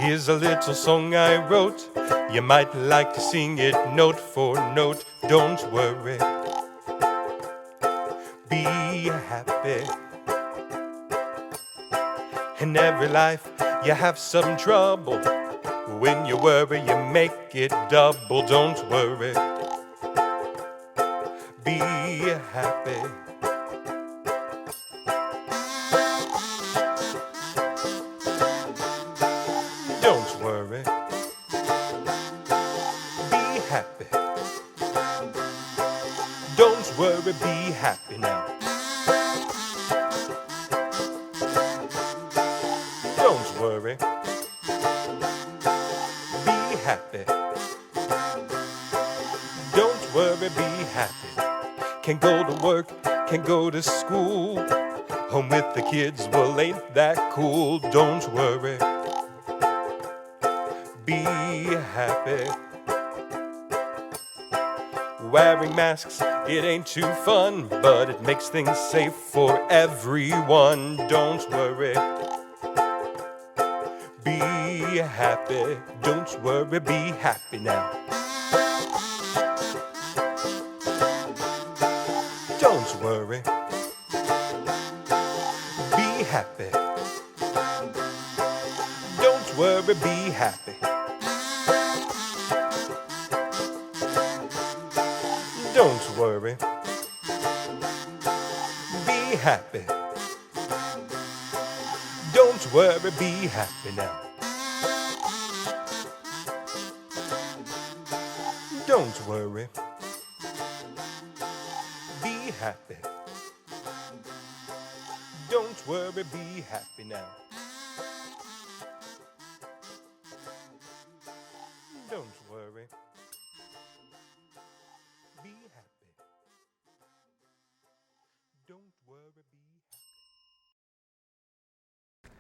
Here's a little song I wrote. You might like to sing it note for note. Don't worry, be happy. In every life you have some trouble. When you worry you make it double. Don't worry, be happy. Don't worry, be happy. Don't worry, be happy now. Don't worry, be happy. Don't worry, be happy. Can go to work, can go to school. Home with the kids, well, ain't that cool? Don't worry, be happy. Wearing masks, it ain't too fun, but it makes things safe for everyone. Don't worry, be happy. Don't worry, be happy now. Don't worry, be happy. Don't worry, be happy. Don't worry, be happy. Don't worry, be happy now. Don't worry, be happy. Don't worry, be happy now. Don't worry, be happy. Don't worry, be happy.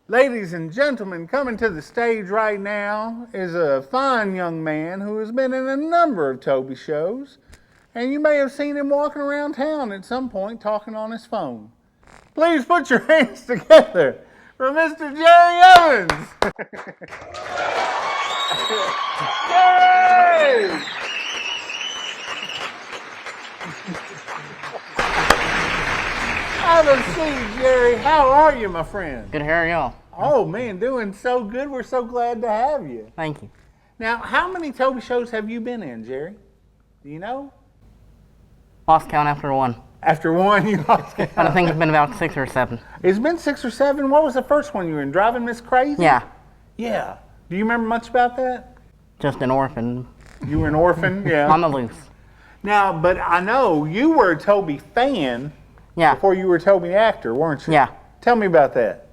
Ladies and gentlemen, coming to the stage right now is a fine young man who has been in a number of Toby shows, and you may have seen him walking around town at some point talking on his phone. Please put your hands together for Mr. Jerry Evans. Yay! Have a seat, Jerry. How are you, my friend? Good, how are y'all? Oh, man, doing so good. We're so glad to have you. Thank you. Now, how many Toby shows have you been in, Jerry? Do you know? Lost count after one. After one, you lost count. I think it's been about 6 or 7. It's been 6 or 7. What was the first one you were in? Driving Miss Crazy? Yeah, Yeah. Do you remember much about that? just an orphan You were an orphan? Yeah. on the loose. Now, but I know you were a Toby fan Yeah, before you were a Toby actor, weren't you? yeah. Tell me about that.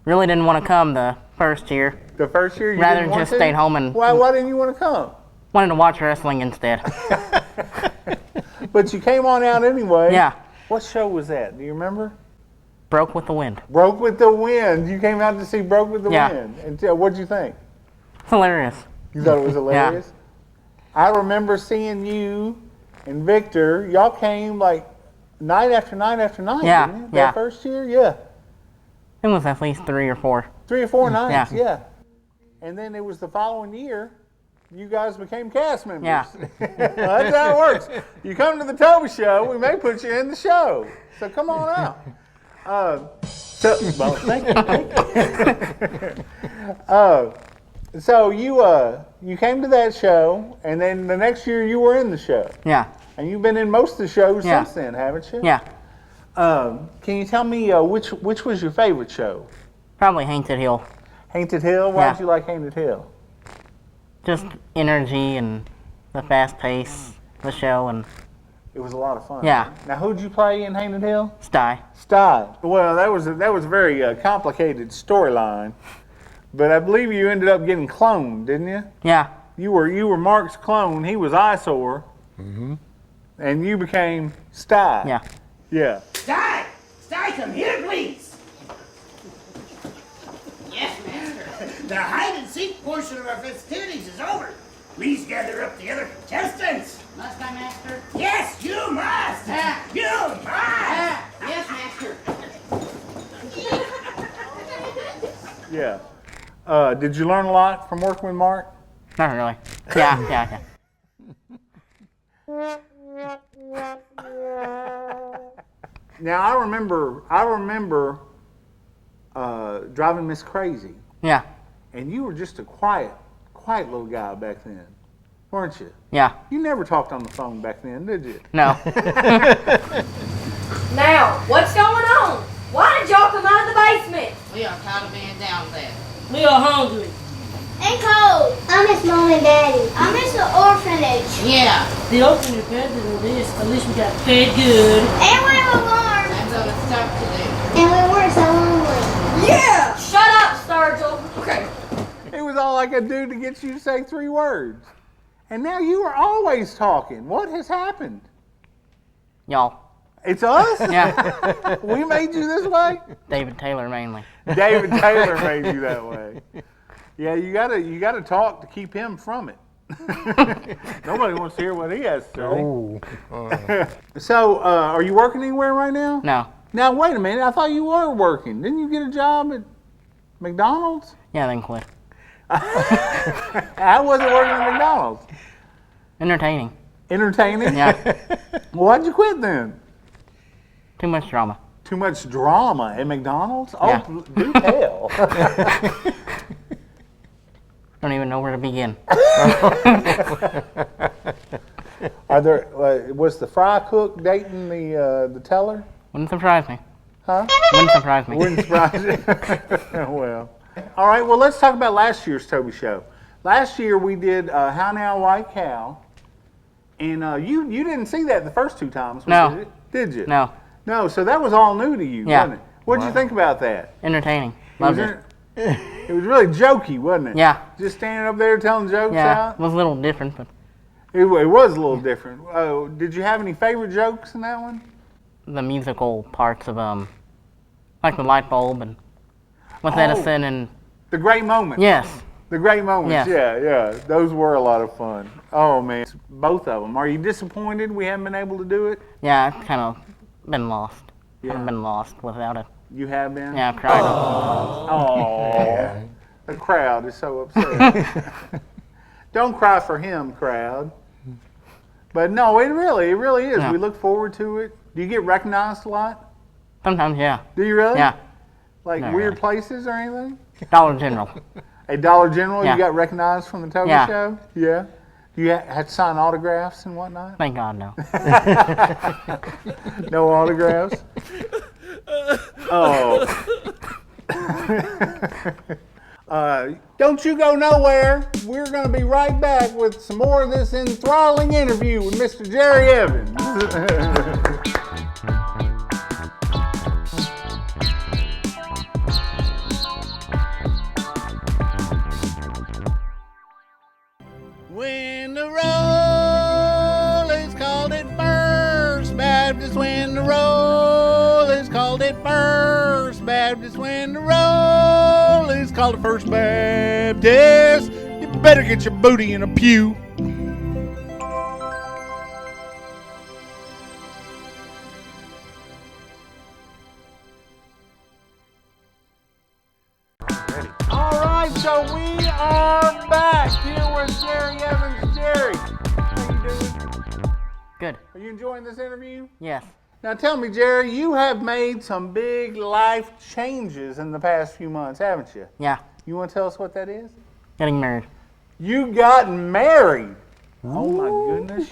Really didn't want to come the first year. The first year you Rather didn't want just to? stayed home and Why didn't you want to come? wanted to watch wrestling instead. But you came on out anyway. Yeah, What show was that? Do you remember? broke with the wind. Broke with the Wind. You came out to see Broke with the Yeah. Wind. And what'd you think? It's hilarious. You thought it was hilarious? I remember seeing you and Victor. Y'all came like night after night after night, Yeah, didn't you? yeah. That first year? Yeah. It was at least 3 or 4. 3 or 4 nights, Yeah. yeah. And then it was the following year, you guys became cast members. Yeah. That's how it works. You come to the Toby show, we may put you in the show. So come on out. Well, thank you. So you came to that show, and then the next year you were in the show. Yeah, And you've been in most of the shows Yeah. since then, haven't you? yeah. Can you tell me which was your favorite show? Probably Haunted Hill. Haunted Hill? Why Yeah. did you like Haunted Hill? Just energy and the fast pace of the show and It was a lot of fun. Yeah. Now, who'd you play in Haunted Hill? Sty. Sty. Well, that was a very complicated storyline, but I believe you ended up getting cloned, didn't you? Yeah, You were Mark's clone. He was Eyesore. Mm-hmm. And you became Sty. yeah. Yeah. Sty! Sty, come here, please! Yes, master. The hide-and-seek portion of our festivities is over. Please gather up the other contestants. Must I, master? Yes, you must! You must! Yes, master. Did you learn a lot from working with Mark? Not really. Yeah. Now I remember driving Miss Crazy. Yeah. And you were just a quiet little guy back then, weren't you? Yeah. You never talked on the phone back then, did you? No. Now, what's going on? Why did y'all come out of the basement? We are tired of being down there. We are hungry. And cold. I miss Mom and Daddy. I miss the orphanage. Yeah. The orphanage is better than this. At least we got fed good. And we were warm. That's all it's stuff to do. And we weren't so lonely. Yeah! Shut up, Sturgill. Okay. It was all I could do to get you to say 3 words. And now you are always talking. What has happened? Y'all. It's us? Yeah. We made you this way? David Taylor mainly. David Taylor made you that way. Yeah, you gotta talk to keep him from it. Nobody wants to hear what he has to say. So, are you working anywhere right now? No. Now, wait a minute. I thought you were working. Didn't you get a job at McDonald's? Yeah, then quit. I wasn't working at McDonald's. Entertaining. Entertaining? Yeah. Well, why'd you quit then? Too much drama. Too much drama at McDonald's? Yeah. Oh, do tell. Don't even know where to begin. Are there? Was the fry cook dating the teller? Wouldn't surprise me. Huh? Wouldn't surprise me. Wouldn't surprise you. Well, all right. Well, let's talk about last year's Toby show. Last year we did How Now White Cow, and you didn't see that the first 2 times. No. Did you? No. No. So that was all new to you, Yeah. wasn't it? What did you think about that? Entertaining. Loved it. It was really jokey, wasn't it? Yeah. Just standing up there telling jokes Yeah. out. It was a little different, but It was a little different. Did you have any favorite jokes in that one? the musical parts of like the light bulb and with Edison and The great moments. yes. The great moments. Yes. Yeah. Those were a lot of fun. Oh man, both of them. Are you disappointed we haven't been able to do it? Yeah, it's kind of been lost. Yeah. I've been lost without it. You have been? Yeah, I've cried. Oh, the crowd is so upset. Don't cry for him, crowd. But no, it really is. Yeah. We look forward to it. Do you get recognized a lot? Sometimes, yeah. Do you really? Yeah. Like No, weird really. places or anything? Dollar General. At Dollar General, Yeah. you got recognized from the Toby Yeah. show? Yeah. You had to sign autographs and whatnot? Thank God, no. No autographs? Oh. Don't you go nowhere. We're going to be right back with some more of this enthralling interview with Mr. Jerry Evans. When the roll is called at First Baptist, when the roll is called at First Baptist, when the roll is called at First Baptist, you better get your booty in a pew. All right, so we are back here with Jerry Evans. Jerry, how you doing? Good. Are you enjoying this interview? Yes. Now tell me, Jerry, you have made some big life changes in the past few months, haven't you? Yeah. You want to tell us what that is? Getting married. You got married. Oh my goodness.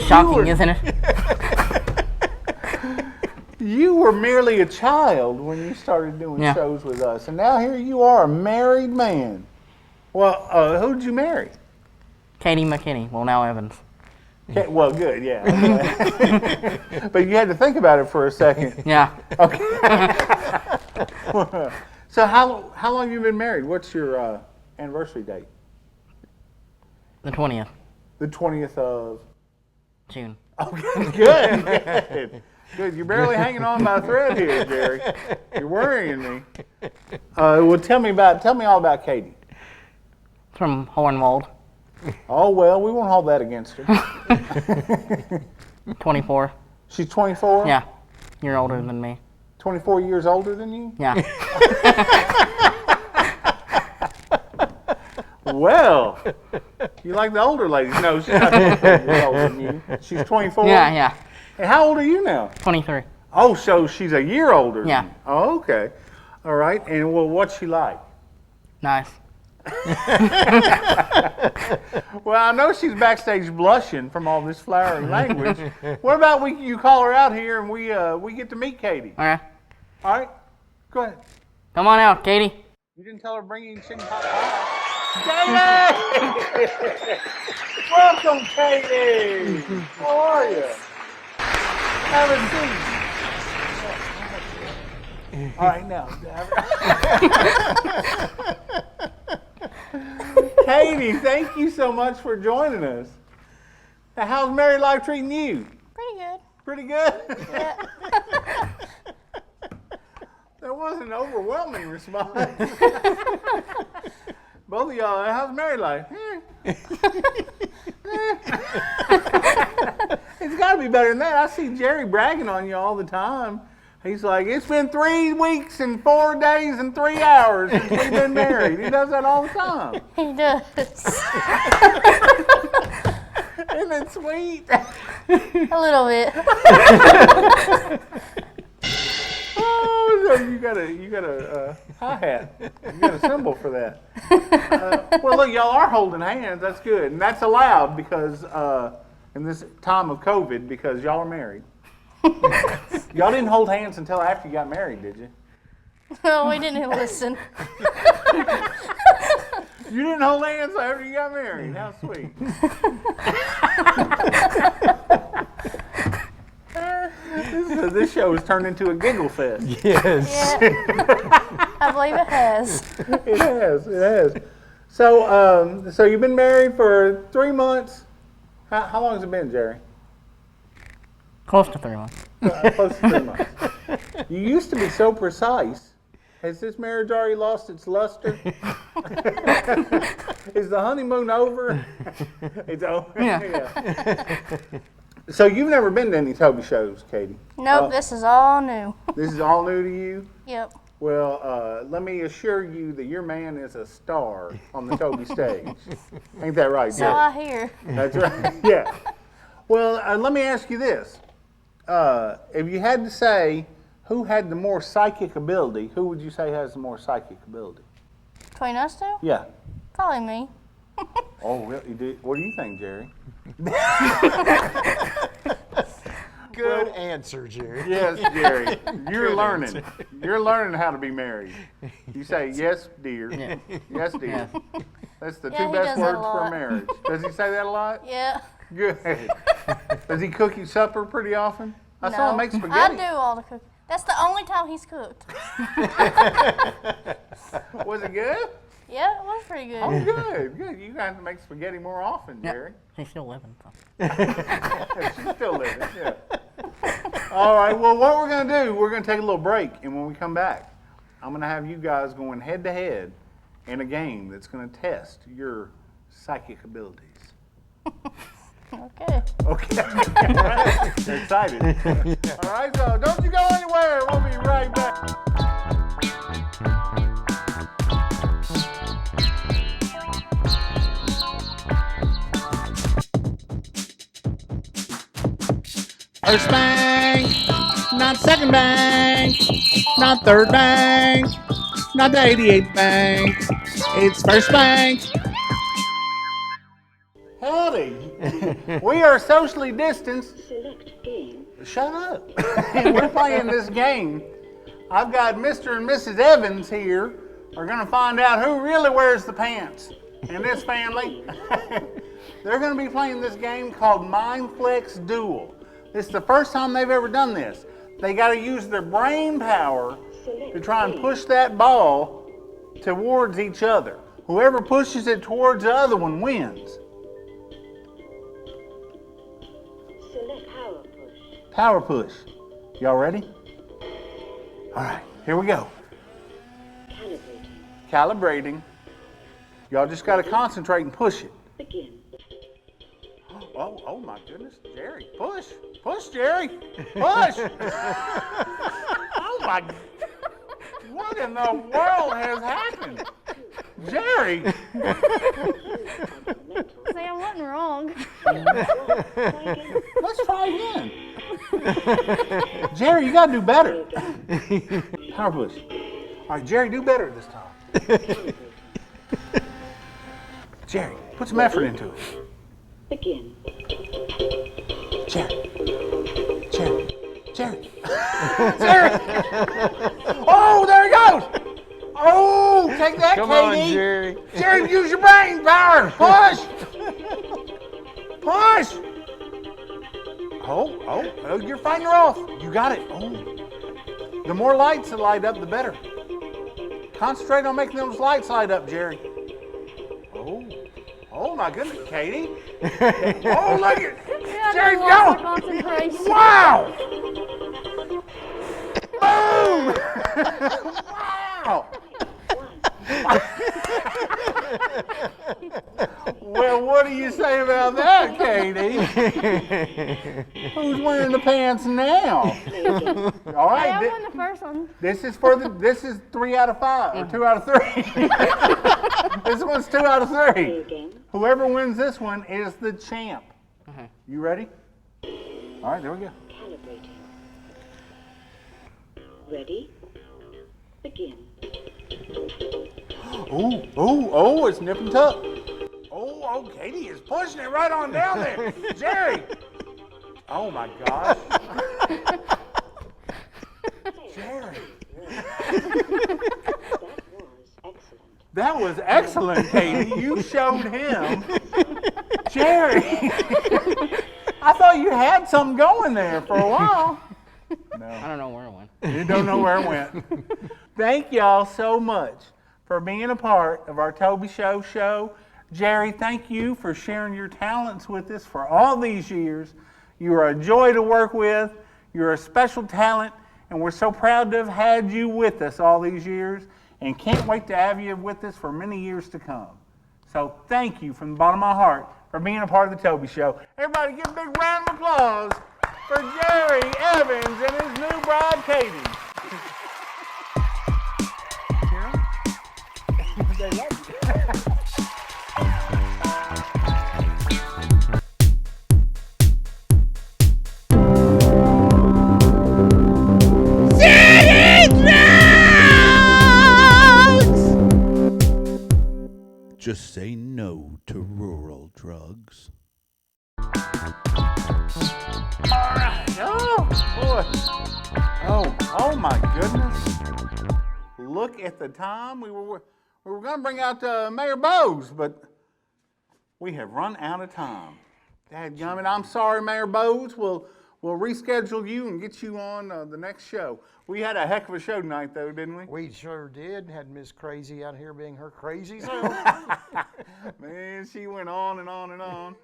Shocking, isn't it? You were merely a child when you started doing Yeah. shows with us, and now here you are, a married man. Well, who did you marry? Katie McKinney. Well, now Evans. Okay, well, good, yeah. Okay. But you had to think about it for a second. Yeah. Okay. So how long have you been married? What's your anniversary date? The 20th. The 20th of June. Okay, good. Good. You're barely hanging on by a thread here, Jerry. You're worrying me. Well, tell me all about Katie. From Hornwald. Oh well, we won't hold that against her. 24. She's 24. Yeah. You're older than me. 24 years older than you? Yeah. Well, you like the older ladies. No, she's not 24 years older than you. She's 24? Yeah. And how old are you now? 23. Oh, so she's a year older than Yeah. you. Oh, okay. All right. And well, what's she like? Nice. Well, I know she's backstage blushing from all this flowery language. What about you call her out here and we get to meet Katie? Okay. All right. Go ahead. Come on out, Katie. You didn't tell her bring you chicken pot pie. Katie! Welcome, Katie! How are you? Have a seat. All right, now. Katie, thank you so much for joining us. Now, how's married life treating you? Pretty good. Pretty good? Yeah. There was an overwhelming response. Both of y'all, how's married life? It's got to be better than that. I see Jerry bragging on you all the time. He's like, it's been 3 weeks and 4 days and 3 hours since we've been married. He does that all the time. He does. Isn't it sweet? A little bit. Oh, so you got a hi-hat. You got a symbol for that. Well, look, y'all are holding hands. That's good. And that's allowed because in this time of COVID because y'all are married. Y'all didn't hold hands until after you got married, did you? No, we didn't listen. You didn't hold hands after you got married. How sweet. This show has turned into a giggle fest. Yes. Yeah. I believe it has. It has. So you've been married for 3 months. How long has it been, Jerry? Close to 3 months. Close to 3 months. You used to be so precise. Has this marriage already lost its luster? Is the honeymoon over? It's over. Yeah. So you've never been to any Toby shows, Katie? Nope, this is all new. This is all new to you? Yep. Well, let me assure you that your man is a star on the Toby stage. Ain't that right, So Jerry? I hear. That's right. Yeah. Well, let me ask you this. If you had to say who had the more psychic ability, who would you say has the more psychic ability? Between us two? Yeah. Probably me. Oh, really? What do you think, Jerry? Good answer, Jerry. Yes, Jerry. You're learning. You're learning how to be married. You say, yes, dear. Yeah. Yes, dear. That's the Yeah, two he best does that a words for lot. marriage. Does he say that a lot? Yeah. Good. Does he cook you supper pretty often? I saw him make I spaghetti. do all the cooking. That's the only time he's cooked. Was it good? Yeah, it was pretty good. Oh, good. You have to make spaghetti more often, Jerry. He's still living. So. She's still living, yeah. All right, well, what we're going to do, we're going to take a little break, and when we come back, I'm going to have you guys going head-to-head in a game that's going to test your psychic abilities. Okay. Okay. All right. They're excited. All right, so don't you go anywhere. We'll be right back. First bang, not second bang, not third bang, not the 88th bang. It's first bang. Howdy. We are socially distanced. Select game. Shut up. We're playing this game. I've got Mr. and Mrs. Evans here. Are going to find out who really wears the pants in this family. They're going to be playing this game called Mindflex Duel. This is the first time they've ever done this. They got to use their brain power to try and push that ball towards each other. Whoever pushes it towards the other one wins. Select power push. Power push. Y'all ready? All right, here we go. Calibrating. Y'all just got to concentrate and push it. Begin. Oh my goodness, Jerry, push, Jerry, push. Oh my, what in the world has happened? Jerry! Sam wasn't wrong. Let's try again. Jerry, you gotta do better. Power push. All right, Jerry, do better this time. Jerry, put some effort into it. Begin. Jerry. Jerry. Jerry. Jerry. Oh, there he goes. Oh, take that, Come Katie. on, Jerry. Jerry, use your brain power. Push. Push. Oh, you're fighting her off. You got it. Oh. The more lights that light up, the better. Concentrate on making those lights light up, Jerry. Oh my goodness, Katie. Oh, look at Jerry's going. Wow. Boom. Wow. Well, what do you say about that, Katie? Who's wearing the pants now? All right. I won the first one. This is 3 out of 5 or 2 out of 3. This one's 2 out of 3. Whoever wins this one is the champ. You ready? All right, there we go. Calibrating. Ready? Begin. Oh, it's nip and tuck. Oh, Katie is pushing it right on down there. Jerry. Oh my gosh. Jerry. That was excellent, Katie. You showed him. Jerry. I thought you had something going there for a while. No. I don't know where it went. You don't know where it went. Thank y'all so much for being a part of our Toby show. Jerry, thank you for sharing your talents with us for all these years. You are a joy to work with. You're a special talent, and we're so proud to have had you with us all these years, and can't wait to have you with us for many years to come. So thank you from the bottom of my heart for being a part of the Toby Show. Everybody give a big round of applause for Jerry Evans and his new bride, Katie. They love you. Just say no to rural drugs. All right. Oh, boy. Oh my goodness. Look at the time. We were going to bring out Mayor Bowes, but we have run out of time. Dadgummit, I'm sorry, Mayor Bowes. We'll reschedule you and get you on the next show. We had a heck of a show tonight, though, didn't we? We sure did. Had Miss Crazy out here being her crazy self. Man, she went on and on and on.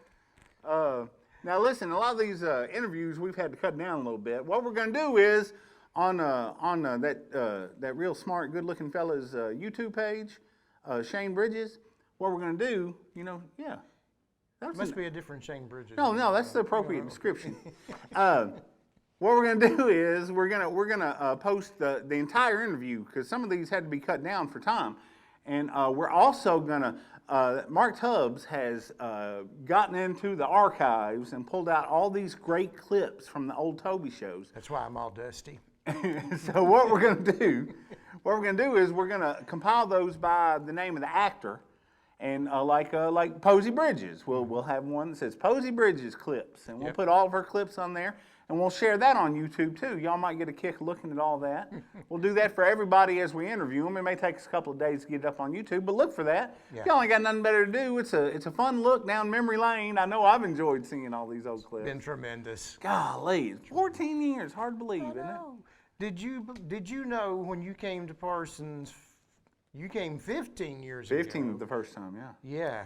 Now, listen, a lot of these interviews we've had to cut down a little bit. What we're going to do is on that real smart, good-looking fella's YouTube page, Shane Bridges. What we're going to do, that Must be a different Shane Bridges. No, that's the appropriate description. What we're going to do is we're gonna post the entire interview, because some of these had to be cut down for time, and we're also gonna. Mark Tubbs has gotten into the archives and pulled out all these great clips from the old Toby shows. That's why I'm all dusty. So what we're gonna do is we're gonna compile those by the name of the actor. And like Posey Bridges, we'll have one that says Posey Bridges clips, and we'll put all of her clips on there, and we'll share that on YouTube too. Y'all might get a kick looking at all that. We'll do that for everybody as we interview them. It may take us a couple of days to get it up on YouTube, but look for that. Yeah. Y'all ain't got nothing better to do. It's a fun look down memory lane. I know I've enjoyed seeing all these old clips. Been tremendous. Golly, 14 years, hard to believe, isn't it? Did you know when you came to Parsons? You came 15 years ago. 15 the first time, yeah. Yeah.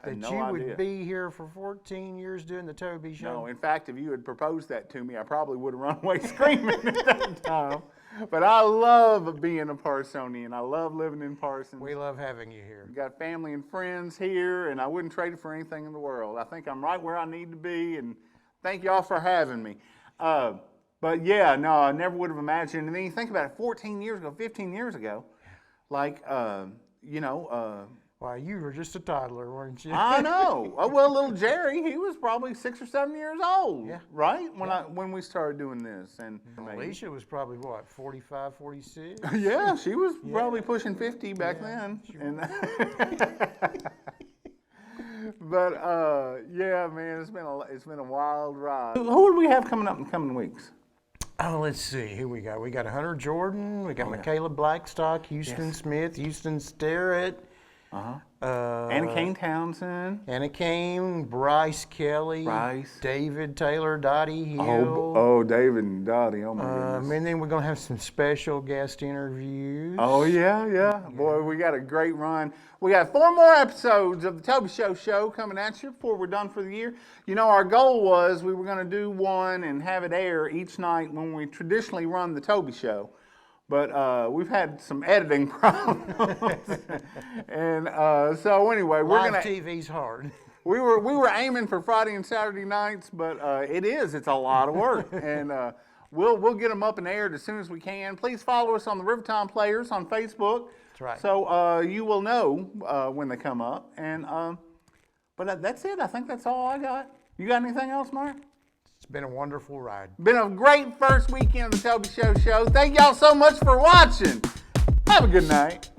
That you would be here for 14 years doing the Toby Show? No, in fact, if you had proposed that to me, I probably would have run away screaming at that time. But I love being a Parsonian. I love living in Parsons. We love having you here. We've got family and friends here, and I wouldn't trade it for anything in the world. I think I'm right where I need to be, and thank y'all for having me. But yeah, no, I never would have imagined. And then you think about it, 14 years ago, 15 years ago, like, you know. Why, you were just a toddler, weren't you? I know. Well, little Jerry, he was probably 6 or 7 years old, right? When we started doing this. And Elicia was probably, what, 45, 46? Yeah, she was probably pushing 50 back then. And but yeah, man, it's been a wild ride. Who do we have coming up in the coming weeks? Oh, let's see. Who we got? We got Hunter Jordan. We got Michaela Blackstock, Houston Smith, Houston Starrett. Anna Kane Townsend. Anna Kane, Bryce Kelly. David Taylor, Dottie Hill. Oh, David and Dottie. Oh, my goodness. And then we're going to have some special guest interviews. Oh, yeah. Boy, we got a great run. We got 4 more episodes of the Toby Show coming at you before we're done for the year. You know, our goal was we were going to do one and have it air each night when we traditionally run the Toby Show. But we've had some editing problems. And so anyway, we're going to... TV's hard. We were aiming for Friday and Saturday nights, but it's a lot of work. And we'll get them up and aired as soon as we can. Please follow us on the Rivertime Players on Facebook. That's right. So you will know when they come up. And but that's it. I think that's all I got. You got anything else, Mark? It's been a wonderful ride. Been a great first weekend of the Toby Show. Thank y'all so much for watching. Have a good night.